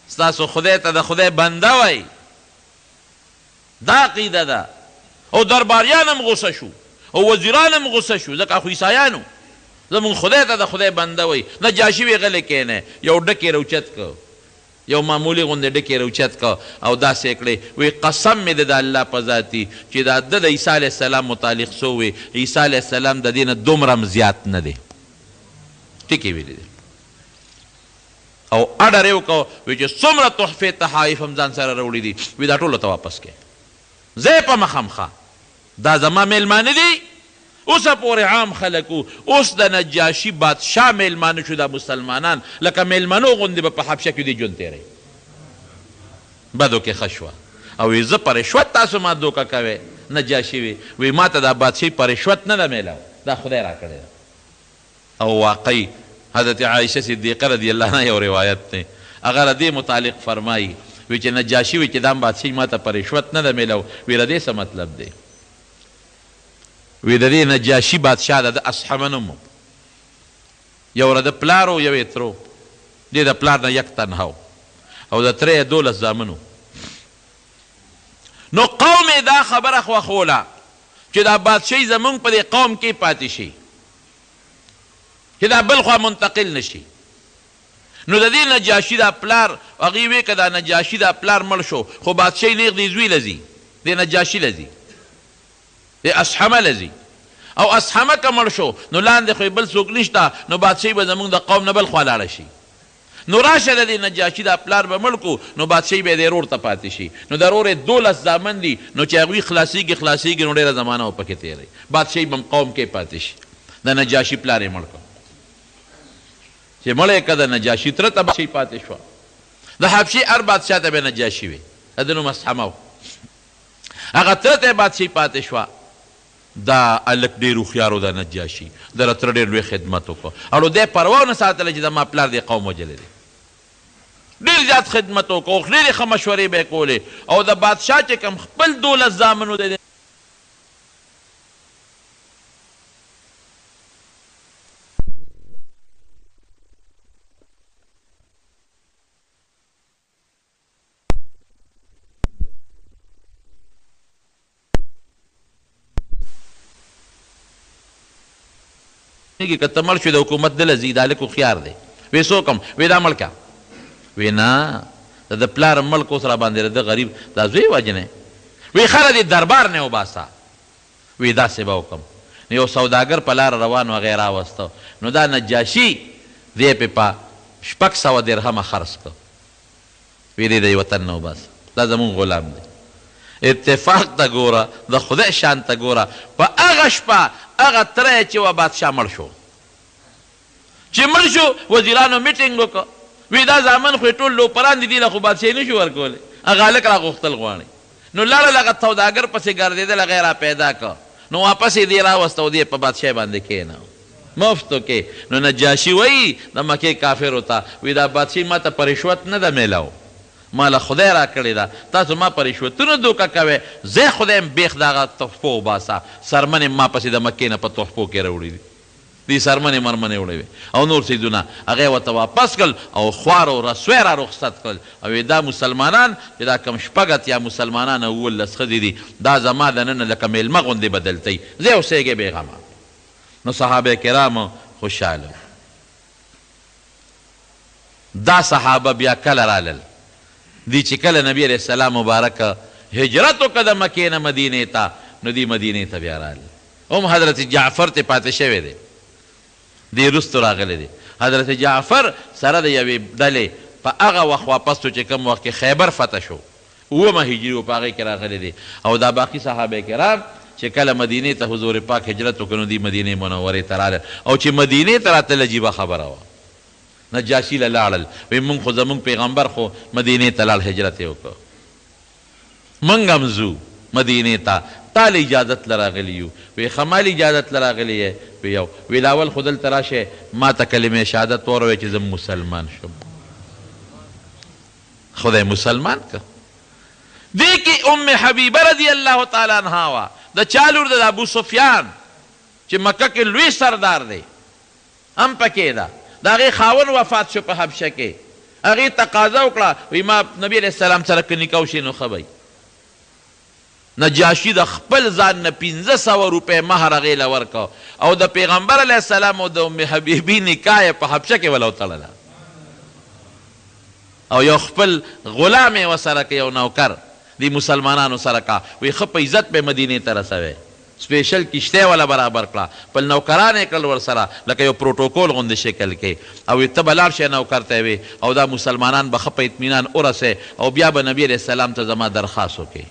A: ستاسو خدای ته د خدای بنده وی، دا عقیده ده. او درباریان هم غصه شو او وزیران هم غصه شو، ځکه خو عیسایانو زمونږ خدای ته د خدای بنده وی. نجاشي وی غلی کینه، یو ډکې روچت کو، یو معمولی غوندې ډکې روچت کو او داسې کړې. وی قسم مې د الله په ذاتي چې دا د عیسی علیه السلام متعلق څه وی، عیسی علیه السلام د دې نه دومره هم زیات نه دی. ټکې ویلي دی او اډر یې وکړو وی چې څومره تحفې تحایف هم ځان سره راوړي دي، وی دا ټولو ته واپس کړې. زه یې په مخامخه دا زما میلمانه دي. اوسه پورې عام خلکو اوس د نجاشي بادشاه میلمانه شو، دا مسلمانان لکه میلمنو غوندې به په حبشه کې دي ژوند تېروي. بدو کې ښه شوه او وی زه په رشوت تاسو ما دوکه کوئ. نجاشي وی ما ته دا بادشاهي په رشوت نه ده میلاو، دا خدای را کړې ده. او واقعي حضرت عایشه صدیقه رضی الله عنها یو روایت دی، هغه د دې متعلق فرمایي وی چې نجاشي وی چې دا بادشاهي ما ته په رشوت نه ده میلاو. وی د دې څه مطلب دی؟ وی د دې نجاشي بادشاه د اصحمه نوم، یو د پلارو یو یې ترو، دې د پلار نه یک تنها او د تره یې 12 زامنو. نو قوم یې دا خبره خوښوله چې دا بادشاهي زمونږ په دې قوم کې پاتې شي، چې دا بل خوا منتقل نشي. نو د دې نجاشي دا پلار هغې وې که دا نجاشي دا پلار مړ شو خو بادشاهي نیغ دې زوی لځي دې نجاشي لځي دې اسحمه لځي او اسحمه که مړ شو نو لاندې خو بل څوک نشته نو بادشاهي به زموږ د قوم نه بل خوا لاړه شي نو راشه د دې نجاشي دا پلار به مړ کو نو بادشاهي به یې د رور ته پاتې شي نو د رور یې 12 زامن دي نو چې هغوی خلاصېږي نو ډېره زمانه به پکې تېروي بادشاهي به قوم کې پاتې شي د نجاشي پلار یې مړ کړ چې مړ یې که د نجاشي تره ته بادشاهي پاتې شوه د حبشي هر بادشاه ته به نجاشي وي د ده نوم اسحمه و هغه تره ته یې بادشاهي پاتې شوه دا الک ډېر هوښیار و د نجاشي د له تره ډېر لوی خدمت وکړو او دی پروا ونه ساتله چې زما پلار دې قوم وجلی دی ډېر زیات خدمت وکړو ډېرې ښه مشورې به یې کولې او د بادشاه چې کوم خپل 12 زامن و دی که ته مړ شو د حکومت دله ځي دا هلک هوښیار دی وی څوک هم وی دا مړ که وی نه د پلار ملک اوس را باندې د غریب دا زوی وجنی وی خره دې دربار نه وباسه وی داسې به وکړم نو یو سوداګر په لاره روان و هغې راوسته نو دا نجاشي دی پې په 600 درهمه خرڅ کړ وی دې د وطن نه وباسه دا زمونږ غلام دی اتفاق ته ګوره د خدای شان ته ګوره په هغه شپه هغه تره چې و بادشاه مړ شو چې مړ شو وزیرانو میټینګ وکړه وی دا زامن خو یې ټول لوپران دي دي له خو بادشاهي نه شو ورکولی هغه هلک راغوښتل غواړي نو لاړل هغه سوداګر پسې ګرځېدل هغه یې را پیدا کړه نو واپس یې دې راوسته او دې په بادشاهۍ باندې کښېناو مفت وکې نو نجاشي وایي د مکې کافرو ته وی دا بادشاهي ما ته په رشوت نه ده میلاو ما له خدای را کړې ده تاسو ما په رشوتونو دوکه کوئ زه خدای م بیخ د هغه تحفو وباسه سرمنې ما پسې د مکې نه په تحفو کې راوړي دي دې سرمنې مرمنې وړې وې او نور څیزونه هغه یې ورته واپس کړل او خوار او رسوی را رخصت کړل او دا مسلمانان چې دا کم 18 مسلمانان او 19 ښځې دي دا زما د نن لکه میلمه غوندې بدلتی زه اوسېږې بېغمه نو صحابه کرامو خوشحاله دا صحابه بیا کله رالل دی چې کله نبی علیه السلام مبارک هجرت وکړه د مکې نه مدینې ته نو دی مدینې ته بیا رالل هم حضرت جعفر ته پاتې شوی دی دی رستو راغلی دی حضرت جعفر سره د یوې ډلې په هغه وخت واپس شو چې کوم وخت کې خیبر فتح شو 9 هجري و په هغې کې راغلی دی او دا باقي صحابه کرام چې کله مدینې ته حضور پاک هجرت وکړ نو دی مدینې منورې ته رالل او چې مدینې ته راتل عجیبه خبره وه نجاشي له لاړل وی مونږ خو زمونږ پیغمبر خو مدینې ته لاړ هجرت یې وکړ مونږ هم ځو مدینې ته تا له اجازت له راغلي یو وی ښه ما له اجازت له راغلی یې وی یو وی لاول خو دلته راشئ ما ته کلمې شهادت وروی چې زه مسلمان شم خدای مسلمان که دې کې ام حبیبه رضی الله تعالی عنها وه د چا لور د ابو سفیان چې مکه کې لوی سردار دی هم پکې ده د هغې خاون وفات شو په حبشه کې هغې تقاضا وکړه وی ما نبي علیه السلام سره که نکاح وشي نو ښه به نجاشي د خپل ځان نه 1500 روپۍ مهر هغې له ورکړه او د پیغمبر علیه السلام او د ام حبیبي نکاح یې په حبشه کې وله وتړله او یو خپل غلام یې ورسره که یو نوکر دی مسلمانانو سره کا وی ښه په عزت به مدینې ته رسوی سپیشل کشتی والا برابر کړه بل نوکران یې کړل ورسره لکه یو پروټوکول غوندې شکل کې او ته به لاړ شې نوکر ته وي او دا مسلمانان به ښه په اطمینان ورسئ او بیا به نبي علیه السلام ته زما درخواست وکړي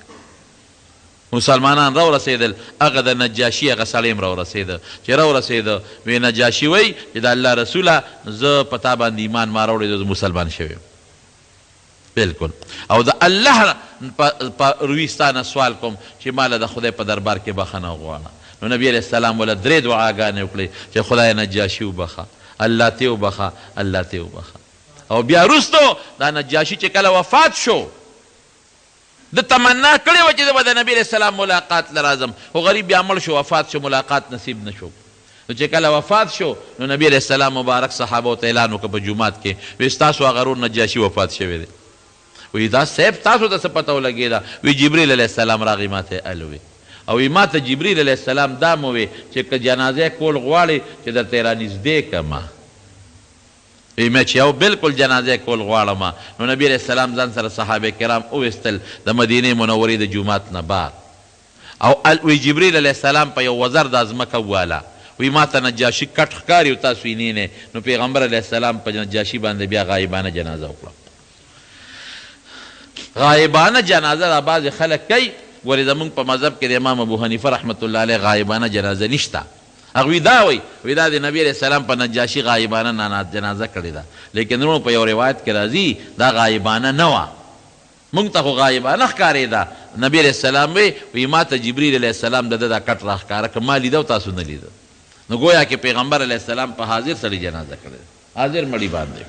A: مسلمانان راورسېدل هغه د نجاشي هغه سړی هم راورسېده چې راورسېده وی نجاشي وایي چې د الله رسوله زه په تا باندې ایمان ما راوړی زه مسلمان شوی بالکل او د الله په رویستانه سوال کوم چې ماله د خدای په دربار کې بخښنه وغواړه نو نبي علیه السلام وله 3 دعاګانې وکړې چې خدای نجاشي وبخه الله ته وبخه الله ته وبخه او بیا وروستو دا نجاشي چې کله وفات شو د تمنا کړې وه چې زه به د نبي علیه السلام ملاقات له راځم خو غریب بیا مړ شو وفات شو ملاقات نصیب نه شو نو چې کله وفات شو نو نبي علیه السلام مبارک صحابو ته اعلان وکړه په جومات کې وی ستاسو هغه ورور نجاشي وفات شوی دی وی دا صاحب تاسو ته څه پته ولګېده وی جبریل علیه السلام راغی ما ته الوی او وی ما ته جبریل علیه السلام دا مو وی چې که جنازه کول غواړې چې درته یې رانږدې کړمه مې چې یو بلکل جنازه کول غواړم. نو نبی علیه السلام ځان سره صحابه کرام وویستل د مدینې منورې د جومات نه بار، او وی جبریل علیه السلام په یو وزر د ځمکه وواله، وی ما ته نجاشي کټ ښکاري او تاسو یې نینې. نو پیغمبر علیه السلام په نجاشي باندې بیا غایبانه جنازه وکړه. غایبانه جنازه دا بعضې خلک کوي، ولې زمونږ په مذهب کې د امام ابو حنیفه رحمت الله علیه غایبانه جنازه نشته. هغوی دا وایي دا د نبی علیه السلام په نجاشي غایبانه جنازه کړې ده، لیکن وروڼو په یو روایت کې راځي دا غایبانه نه وه، مونږ ته خو غایبانه ښکارېده. نبی علیه السلام وی ما ته جبریل علیه السلام د ده دا کټ راښکاره که ما لیده او تاسو نه لیده. نو گویا کې پیغمبر علیه السلام په حاضر سړي جنازه کړې، حاضر مړي باندې.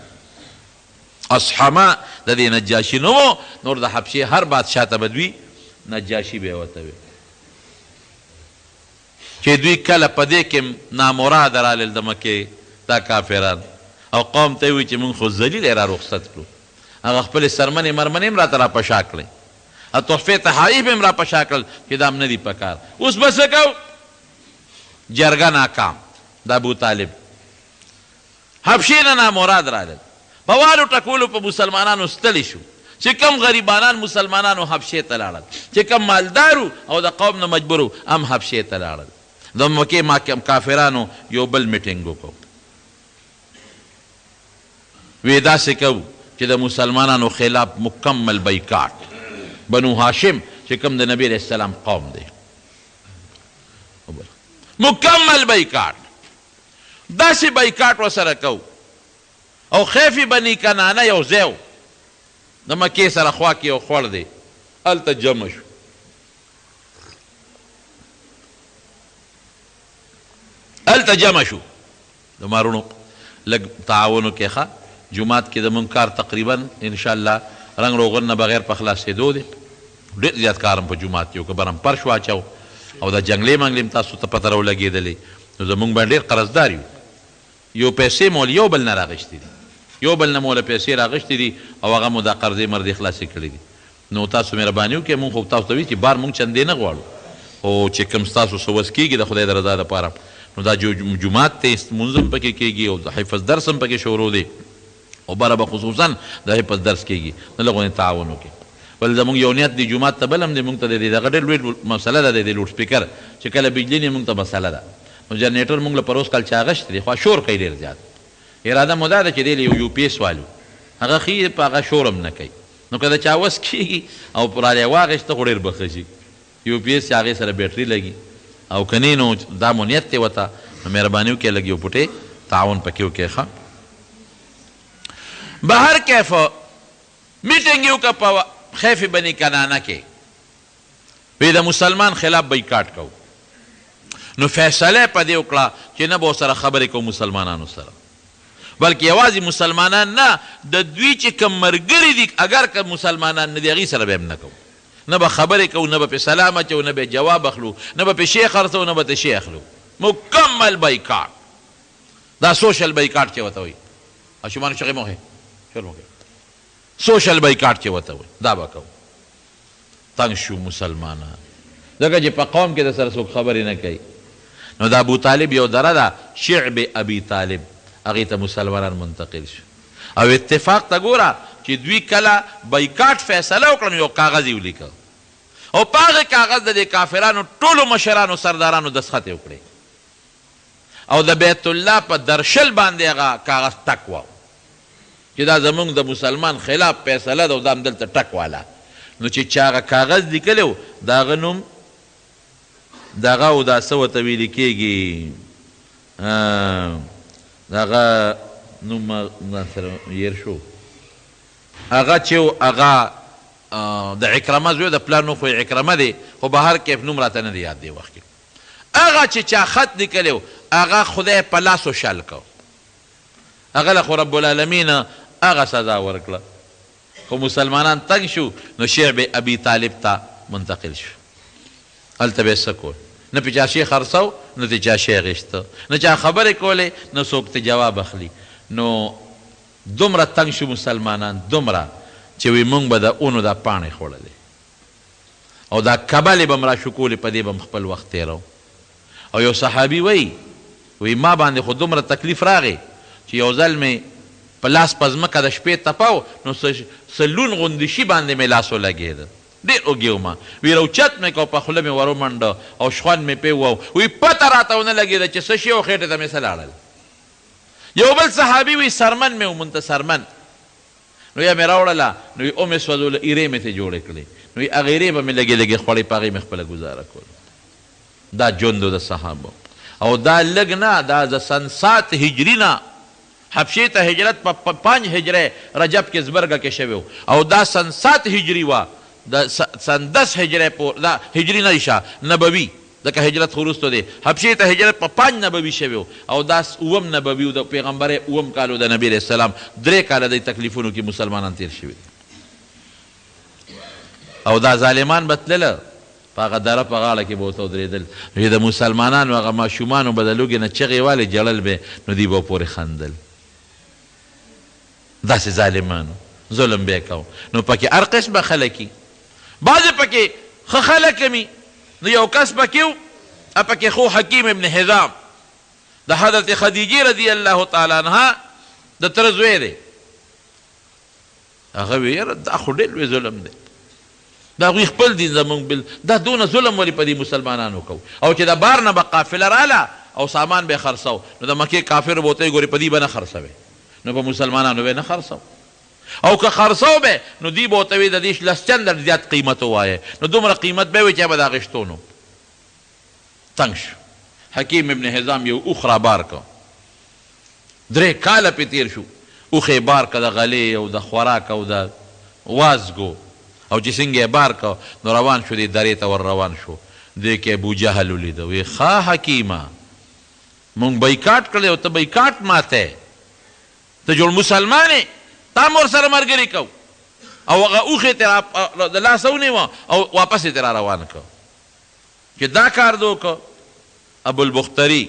A: اصحمه د دې نجاشي نه و، نور د حبشې هر بادشاه ته به دوی نجاشي به یې ورته وي چې دوی کله په دې کې نامراده رالل د مکې دا کافران، او قوم ته یې وایي چې مونږ خو ذلیل یې را رخصت کړو. هغه خپلې سرمنې مرمنې هم راته راپشا کړې، او تحفې تحایف هم راپشا کړل چې دا هم نه دي پکار. اوس به څه کوو؟ جرګه ناکام د ابو طالب حبشې نه نامراد رالل، په والو ټکولو په مسلمانانو ستړي شو چې کم غریبانان مسلمانانو حبشې ته لاړل، چې کم مالدارو او د قوم نه مجبورو هم حبشې ته لاړل. د مکې کافرانو یو بل میټینګ وکړو، وی داسې کوو چې د مسلمانانو خلاف مکمل بایکاټ. بنو هاشم چې کوم د نبی علیه السلام قوم دی، مکمل بایکاټ، داسې بایکاټ ورسره کوو. او خیفی بني کنانه یو ځای د مکې سره خوا کې یو خوړ دی، هلته جمع شو. هلته جمع شو د مارونو لږ تعاونو کې ښه جومات کې د منکار تقریبا انشاءالله رنګ روغن نه بغیر په خلاصېدو دی. ډېر زیات کار هم په جومات کې و، که برم پرش واچو او د جنګلې منګلې هم تاسو ته پته راولګېدلې. نو زمونږ باندې ډېر قرضدار یو پیسې مول یو بل نه راغشتې دي، یو بل نه موله پیسې راغشتې دي او هغه مو دا قرضې مردې خلاصې کړي دي. نو تاسو مهرباني وکړئ، مونږ خو تاسو ته وایي چې بار مونږ چندې نه غواړو، او چې کوم ستاسو څه وس کېږي د خدای د رضا دپاره، نو دا جومات ته لمونځ هم پکې کېږي او د حفظ درس هم پکې شروع دی، او بره به خصوصا د حفظ درس کېږي. نو لږ غونې تعاون وکړي. ولې زمونږ یو نیت دی جومات ته بل هم دی، مونږ ته د دغه ډېر لوی مسله ده د لوډ سپیکر چې کله بجلي نه مونږ ته مسله ده. نو جنریټر مونږ له پر اوس کال چې اغشت دی، خو شور کوي ډېر زیات. اراده مو دا ده چې دی له یو پی ایس والو هغه ښي په هغه شور هم نه کوي. نو که د چا وس کېږي او پر رالې واغېسته خو ډېر به ښه شي. یو پی ایس چې هغې سره بیټري لګي، او که نه نو دا مو نیت دی ورته، نو مهرباني وکړئ لږ یو پوټې تعاون پکې وکړئ ښه. بهر کیف میټینګ یې وکړه په خیف بني کنانه کې، وی د مسلمان خلاف بایکاټ کوو. نو فیصله په دې وکړه چې نه به ورسره خبرې کوو مسلمانانو سره، بلکې یوازې مسلمانان نه، د دوی چې کوم ملګري دي اگر که مسلمانان نه دي هغې سره به هم نه کوو، نه به خبرې کوو، نه به پې سلام اچو، نه به جواب اخلو، نه به پې شی خرڅو، نه به ته شی اخلو. مکمل بایکاټ، دا سوشل بایکاټ چې ورته وایي. اشومان شغې موهې سوشل بایکاټ چې ورته وایي دا به کوو. تنګ شو مسلمانان، ځکه چې په قوم کې د سره څوک خبرې نه کوي. نو د ابو طالب یو دره ده شعب ابي طالب، هغې ته مسلمانان منتقل شو. او اتفاق ته ګوره چې دوی کله بایکاټ فیصله وکړه، یو کاغذ یې ولیکه، او په هغه کاغذ د دې کافرانو ټولو مشرانو سردارانو دستخط یې وکړې، او د بیت الله په درشل باندې هغه کاغذ ټک و چې دا زمونږ د مسلمان خلاف فیصله ده او دا هم دلته ټک واله. نو چې چا هغه کاغذ لیکلی و د هغه نوم دغه او دا څه ورته ویلې کېږي، د هغه نوم ځان سره هیر شو، هغه چې هغه د عکرمه زوی د پلار نو خو عکرمه دی، خو بهر کیف نوم راته نه دی یاد دی وخت کې. هغه چې چا خط لیکلی و هغه خدای په لاسو شل کو، هغه له خو رب العالمین هغه سزا ورکړه. خو مسلمانان تنګ شو، نو شعب ابي طالب ته منتقل شو. هلته به یې څه کول، نه پې چا شی خرڅو، نه د چا شی اخیسته، نه چا خبرې کولې، نه څوک ته جواب اخلي. نو دومره تنګ شو مسلمانان، دومره چې وی مونږ به د اونو دا پاڼې خوړلې او دا کبلې به م راشکولې، په دې به م خپل وخت تېرو. او یو صحابي وی ما باندې خو دومره تکلیف راغی چې یو ځل مې په لاس په ځمکه د شپې تپاو نو سلون غوندې شي باندې مې لاس ولګېده ډېر اوږې ومه وی روچت مې کو په خوله مې ور ومنډه او شخوند مې پې وو وی پته راته ونه لګېده چې څه شي او خېټې ته مې څه لاړل یو بل صحابي وی سرمن مې ومونته سرمن نو یا مې راوړله نو وی او مې سوځوله ایرې مې ته جوړې کړې نو وی هغې ایرې به مې لږې لږې خوړې په هغې مې خپله ګزاره کوله دا ژوند د صحابو او دا لږ نه دا د سن 7 هجري نه حبشې ته هجرت په 5 هجره رجب کې زبرګه کې شوی او دا سن 7 هجري وه د سن 10 هجره دا هجري نه شه نبوي ځکه هجرت خو وروسته دی حبشې ته هجرت په 5 نبوي شوی او دا 9 نبوي و د پیغمبر 9 کال د نبي علیه السلام 3 کاله د تکلیفونو کې مسلمانان تیر شوي او دا ظالمان به تلله په هغه دره په غاړه کې به ورته ودرېدل نو د مسلمانانو هغه ماشومانو به د لوږې نه چغې والې جړل به نو دوی به پورې خندل داسې ظالمانو ظلم به یې کو نو پکې هر قسمه خلک وي بعضې پکې ښه خلک وي نو یو کس پکې و پکې خو حکیم ابن حزام د حضرت خدیجې رضی الله تعالی عنها د تره زوی دی هغه وی یاره دا خو ډېر لوی ظلم دی دا هغوی خپل دین زمونږ دا دونه ظلم ولې په دې مسلمانانو کوو او چې د بار نه به قافله راله او سامان به یې خرڅو نو د مکې کافر به ورته وایي ګورې په دې به نه خرڅوې نو په مسلمانانو به یې نه خرڅو او که خرڅو به نو دوی به ورته وایي د دې 10 چنده زیات قیمت ووایه نو دومره قیمت به وي چې به د اخېستو نو تنګ شو حکیم ابن حزام یو اوښ رابار که 3 کاله پې تېر شو اوښ یې بار که د غلې او د خوراک او د وازګو او چې څنګه یې بار که نو روان شو دې درې ته ور روان شو دې کې ابوجهل ولیده وی ښه حکیمه مونږ بیکاټ کړی او ته بیکاټ ماته ته جوړ مسلمان یې تا هم ورسره ملګري کو او هغه اوښ یې د لاسه ونیوه او واپس یې ترې را روان که چې دا کار دې وکړه ابوالبختري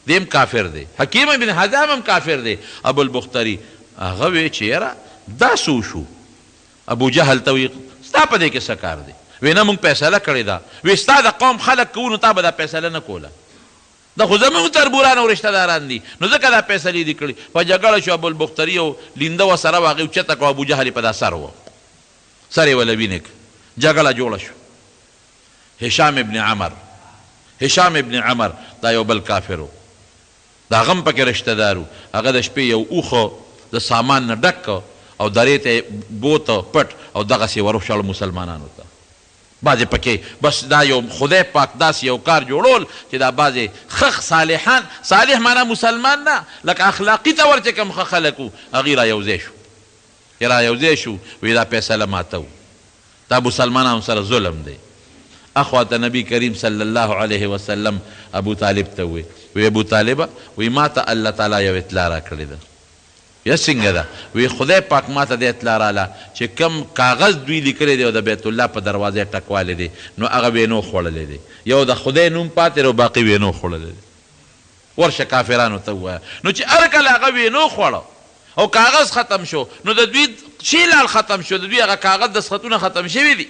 A: دیم کافر دی حکیم ابن حزام هم کافر دی ابوالبختري هغه وی چې یاره دا څه وشو ابوجهل ته وی ستا په دې کې څه کار دی وی نه مونږ فیصله کړې ده وی ستا د قوم خلک کوو نو تا به دا فیصله نه کوله دا خو زمونږ تربوران او رشته داران دي نو ځکه دا فیصلې دي کړي په جګړه شو ابوالبختري او لینده ورسره وه هغې اوچته کړه ابوجهل یې په دا سر وه سر یې وله وینې جګړه جوړه شو هشام ابن عمر دا یو بل کافر و دا هغه هم پکې رشته دار و هغه د شپې یو اوښه د سامان نه ډک او درې ته بوته پټ او دغسې ورشړ مسلمانانو ته بعضې پکې بس دا یو خدای پاک داسې یو کار جوړول چې دا بعضې ښه صالحان صالح معنا مسلمان نه لکه اخلاقي طور چې کوم ښه خلک وو هغوی را یوځای شو وی دا فیصله ماته و دا مسلمانانو سره ظلم دی اخواته نبی کریم صلی الله علیه وسلم ابو طالب ته وی ابو طالبه وی ما ته الله تعالی یو اطلاع را کړې ده یا څنګه ده وی خدای پاک ما ته د اطلاع راله چې کم کاغذ دوی لیکلی دی او د بیت الله په دروازې ټکوالی دی نو هغه به یې نو خوړلی دی یو د خدای نوم پاتې دی او باقي به یې نو خوړلی دی ورشه کافرانو ته ووایه نو چې هر کله هغه به یې نو خوړه او کاغذ ختم شو نو د دوی شیلال ختم شو د دوی هغه کاغذ دستخطونه ختم شوي دي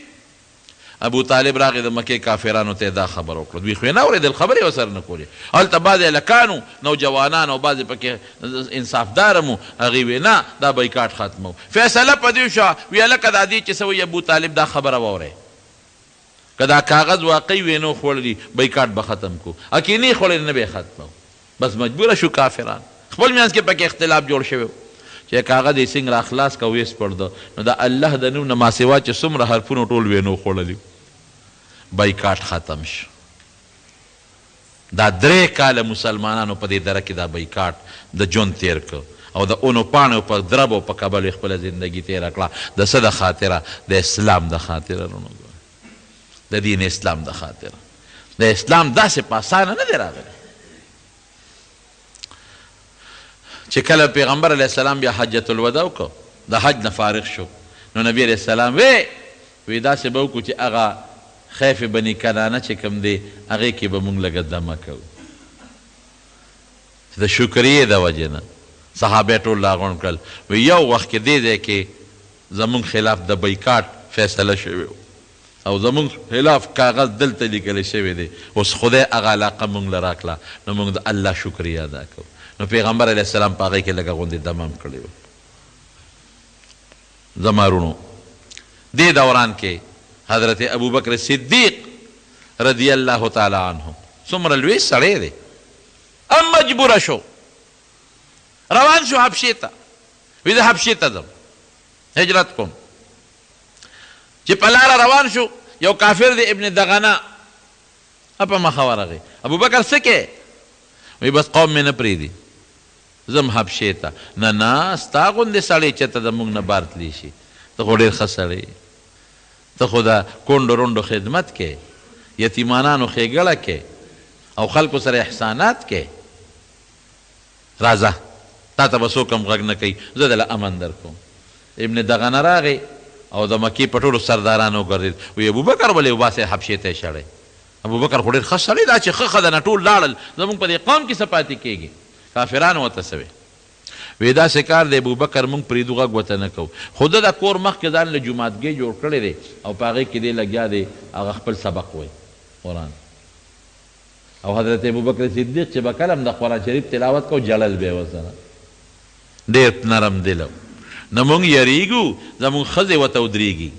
A: ابو طالب راغی د مکې کافرانو ته دا خبر وکړه دوی خو یې نه اورېدل خبرې ورسره نه کولې هلته بعضې هلکانو نوجوانان او بعضې پکې انصافداره مو هغې وی نه دا بیکاټ ختمو فیصله په دې شوه وی هلکه دا دې چې څه وایي ابو طالب دا خبره واورئ که دا کاغذ واقعي وی نو خوړلي بیکاټ به ختم کو اکې نه یې خوړلي نه به یې ختمو بس مجبوره شو کافران خپل منځ کې پکې اختلاف جوړ شوی چې کاغذ یې څنګه راخلاص که ویې سپړده نو د الله د نوم نه ماسوا چې څومره حرفونو ټول وی نو خوړلي بیکاټ ختم شو دا 3 کاله مسلمانانو په دې دره کې دا بیکاټ د ژوند تیر که او د اونو پاڼو په دربو په کبل خپله زندګي تیره کړه د څه د خاطره د اسلام د خاطره د دین اسلام د خاطره د اسلام داسې په اسانه نه دی راغلی چې کله پیغمبر علیه السلام بیا حجة الوداع وکړو د حج نه فارغ شو نو نبی علیه السلام وی داسې به وکړو چې هغه خیف بني کنانه چې کوم دی هغې کې به مونږ لږه دمه کوو د شکریې د وجې نه صحابه ټول راغونډ کړل وی یو وخت کې دې ځای کې زمونږ خلاف د بیکاټ فیصله شوی او زمونږ خلاف کاغذ دلته لیکلی شوی دی اوس خدای هغه علاقه مونږ له راکړه نو مونږ د الله شکریه ادا کوو نو پیغمبر علیه السلام په هغې کې لږه غوندې دم هم کړی و زمارونو دې دوران کې حضرت ابوبکر صدیق رضی الله تعالی عنه څومره لوی سړی دی ام مجبوره شو روان شو حبشې ته وی زه حبشې ته ځم هجرت کوم چې په لاره روان شو یو کافر دی ابن دغنه په مخه ورغی ابوبکر څه کې وی بس قوم مې نه پرېږدي زم حبشې ته نه ستا غوندې سړی چېرته زموږ نه بار تلی شي ته خو ډېر ښه سړی ته خو د کونډو رونډو خدمت کې یتیمانانو ښېګړه کې او خلکو سره احسانات کې راځه تا ته به څوک هم غږ نه کوي زه دله امن در کوم ابن دغنه راغی او د مکې په ټولو سردارانو وګرځېد وی ابوبکر ولې وباسئ حبشې ته یې شړی ابوبکر خو ډېر ښه سړی دا چې ښه ښه ده نه ټول لاړل زموږ په دې قوم کې څه پاتې کېږي کافرانو ورته څه وی وی داسې کار دی ابوبکر موږ پرېږدو غږ ورته نه کوو خو ده د کور مخکې ځان له جوماتګۍ جوړ کړی دی او په هغې کې دی لګیا دی هغه خپل سبق وایي قرآن او حضرت ابوبکر صدیق چې به کله هم د قرآن شریف تلاوت کو جړل به یې ورسره ډېر نرم دل نه موږ یریږو زموږ ښځې ورته ودرېږي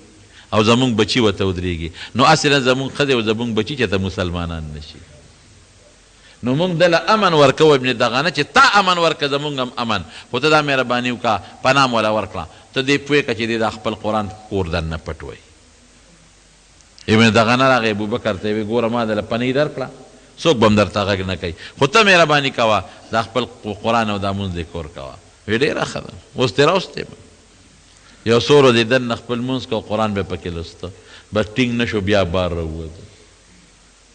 A: او زموږ بچي ورته ودرېږي نو اصلا زموږ ښځې او زموږ بچي چې ته مسلمانان نشي نو موږ دله امن ورکوو ابن دغنه چې تا امن ورکه زموږ هم امن خو ته دا مهرباني وکړه پناه موله ورکړه ته دې پوه کړه چې دې دا خپل قرآن کور دننه پټ وایي ابن دغنه راغی ابوبکر ته یې وی ګوره ما دله پنۍ درکړه څوک به هم درته غږ نه کوي خو ته مهرباني کوه دا خپل قرآن او دا مونځ دې کور کوه وی ډېره ښه ده اوس دې راوستې یو څو ورځې دننه خپل مونځ کو قرآن به پکې لوسته بس ټینګ نه شو بیا بار راووته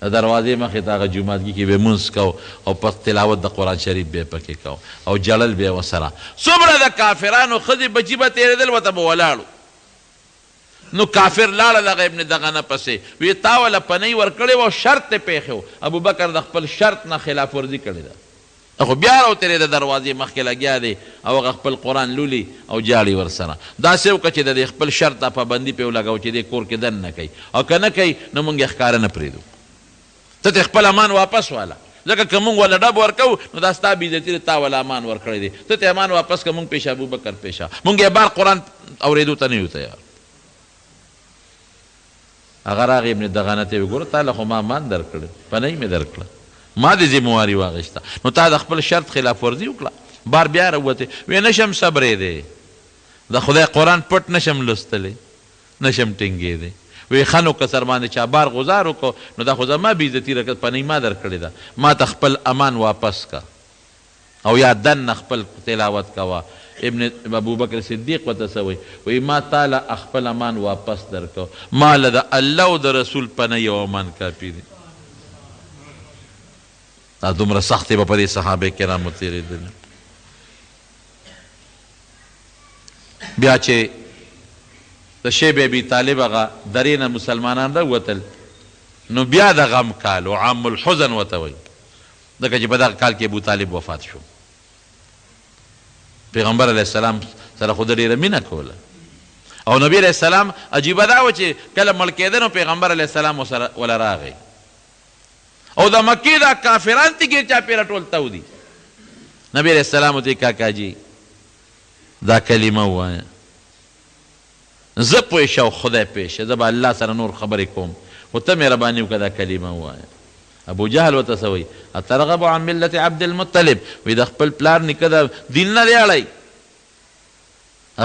A: د دروازې مخې ته هغه جوماتګي کې به یې مونځ کو او پس تلاوت د قرآن شریف به یې پکې کو او جړل به یې ورسره څومره د کافرانو ښځې بچي به تېرېدل ورته به ولاړو نو کافر لاړه دغه ابن دغنه پسې وی تا وله پنۍ ورکړې وه شرط یې پېښې و ابوبکر د خپل شرط نه خلاف ورزي کړې ده خو بیا راوتېرېده دروازې مخکې لګیا دی او هغه خپل قرآن لولي او جاړي ورسره داسې وکړه چې د دې خپل شرط ته پابندي پې ولګوو چې دې کور کې دننه کوي او که نه کوي نو موږ یې ښکاره نه پرېږدو ته ترې خپل امان واپس واله ځکه که موږ وله ډب ورکوو نو دا ستا بېعزتي تا وله امان ورکړی دی ته ته امان واپس که موږ پیشه ابوبکر پیشه موږ یې بار قرآن اورېدو ته نه یو تیار هغه راغی ابن دغنه ته یې وګوره تا له خو ما امان درکړی پنۍ مې درکړه ما د ذمواري واخیسته نو تا د خپل شرط خلاف ورزي وکړه بار بیا راووتې وی نشم صبرېدی د خدای قرآن پټ نشم لوستلی نشم ټینګېدی وی ښه نو که سر باندې چا بار غزار وکړو نو دا خو زما بېعزتي راکړه پنۍ ما درکړې ده ما ته خپل امان واپس که او یا دننه خپل تلاوت کوه ابن ابوبکر صدیق ورته څه وایي وایي ما تاله خپل امان واپس درکو ما له د الله او د رسول پنۍ او امان کافي دی دا دومره سختې به په دې صحابه کرامو تېرېدلې بیا چې د شیب ابي طالب هغه درې نه مسلمانان راووتل نو بیا د غم کال و عام الحزن ورته وایي ځکه چې په دغه کال کې ابو طالب وفات شو پیغمبر علیه السلام سره خو د ډېره مینه کوله او نبی علیه السلام عجیبه دا و چې کله مړ کېده نو پیغمبر علیه السلام وله راغی او د مکې دا کافران تی ګیر چاپېره ټول تودي نبی علیه السلام ورته کاکاجي دا کلمه ووایه زه پوه شه او خدای پېشه زه به الله سره نور خبرې کوم خو ته مهرباني وکړه دا کلمه ووایه ابو جهل ورته څه وایي اترغب عن ملت عبدالمطلب وی د خپل پلار نیکه د دین نه دی اړی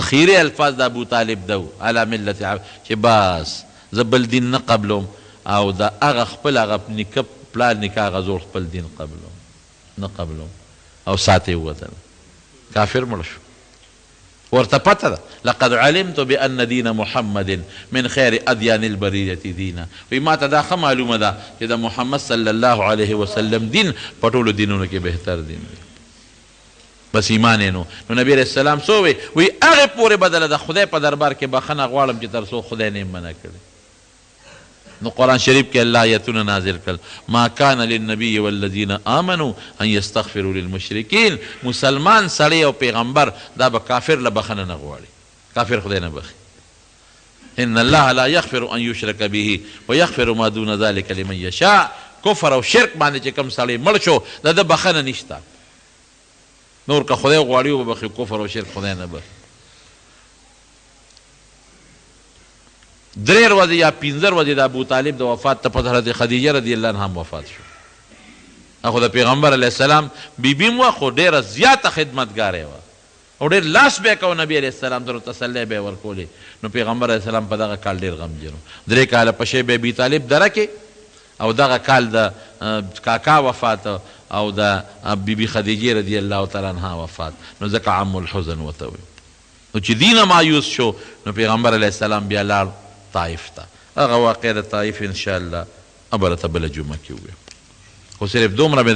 A: اخیری الفاظ د ابو طالب دو علی ملت چې بس زه بل دین نه قبلوم او د هغه خپل هغه نیکه پلار نیکه هغه زوړ خپل دین قبلوم نه قبلوم او ساعت یې ووتل کافر مړ شو ورته پته ده لقد علمت بان دین محمد من خیر ادیان البریة دینا وی ما ته دا ښه معلومه ده چې د محمد صلی الله علیه وسلم دین په ټولو دینونو کې بهتر دین دی بس ایمان یې نو نبی علیه السلام څه وی هغې پورې بدله د خدای په دربار کې بخښنه غواړم چې تر څو خدای نه یې منع کړی نو قرآن شریف کې الله آیتونه نازل کړل ما کان للنبي والذین آمنوا ان یستغفروا للمشرکین مسلمان سړی او پیغمبر دا به کافر له بخښنه نه غواړي کافر خدای نه بخي ان الله لا یغفر ان یشرک به ویغفر ما دون ذلک لمن یشاء کفر او شرک باندې چې کوم سړی مړ شو د ده بخښنه نشته نور که خدای غواړي وبخي کفر او شرک خدای نه بخي درې ورځې یا 15 ورځې د ابو طالب د وفات ته پس حضرت خدیجه رضی الله عنها هم وفات شو. خو د پیغمبر علیه السلام بیبي م وه خو ډېره زیاته خدمتګاره وه او ډېر لاس به یې کوه نبي علیه السلام ته تسلی به یې ورکولې. نو پیغمبر علیه السلام په دغه کال ډېر غمجن و. 3 کاله په شیب ابي طالب دره کې او دغه کال د کاکا وفات او د بیبي خدیجې رضی الله تعالی عنها وفات. نو ځکه عم الحزن ورته وایي. نو چې دینه مایوس شو نو پیغمبر علیه السلام بیا لاړ طایف ته. هغه واقع د طایف انشاءالله به درته بله جمعه کې وویم. خو صرف دومره مې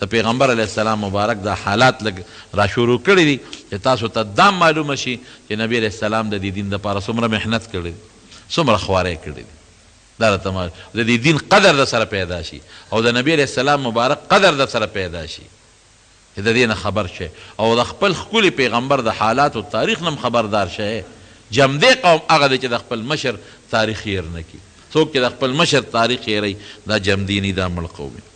A: د پیغمبر علیه السلام مبارک دا حالات لږ را شروع کړي دي چې تاسو ته دا معلومه شي چې نبی علیه السلام د دې دین دپاره څومره محنت کړی دی، څومره خواری کړی دی. دا راته د دې دین قدر در سره پیدا شي او د نبی علیه السلام مبارک قدر در سره پیدا شي چې د دې نه خبر شئ او د خپل ښکلي پیغمبر د حالاتو تاریخ نه خبردار شئ. جمدی قوم هغه دی چې د خپل مشر تاریخ هیر نه کړي. څوک چې د خپل مشر تاریخ هیروي دا جمدیني دا مړ قوم.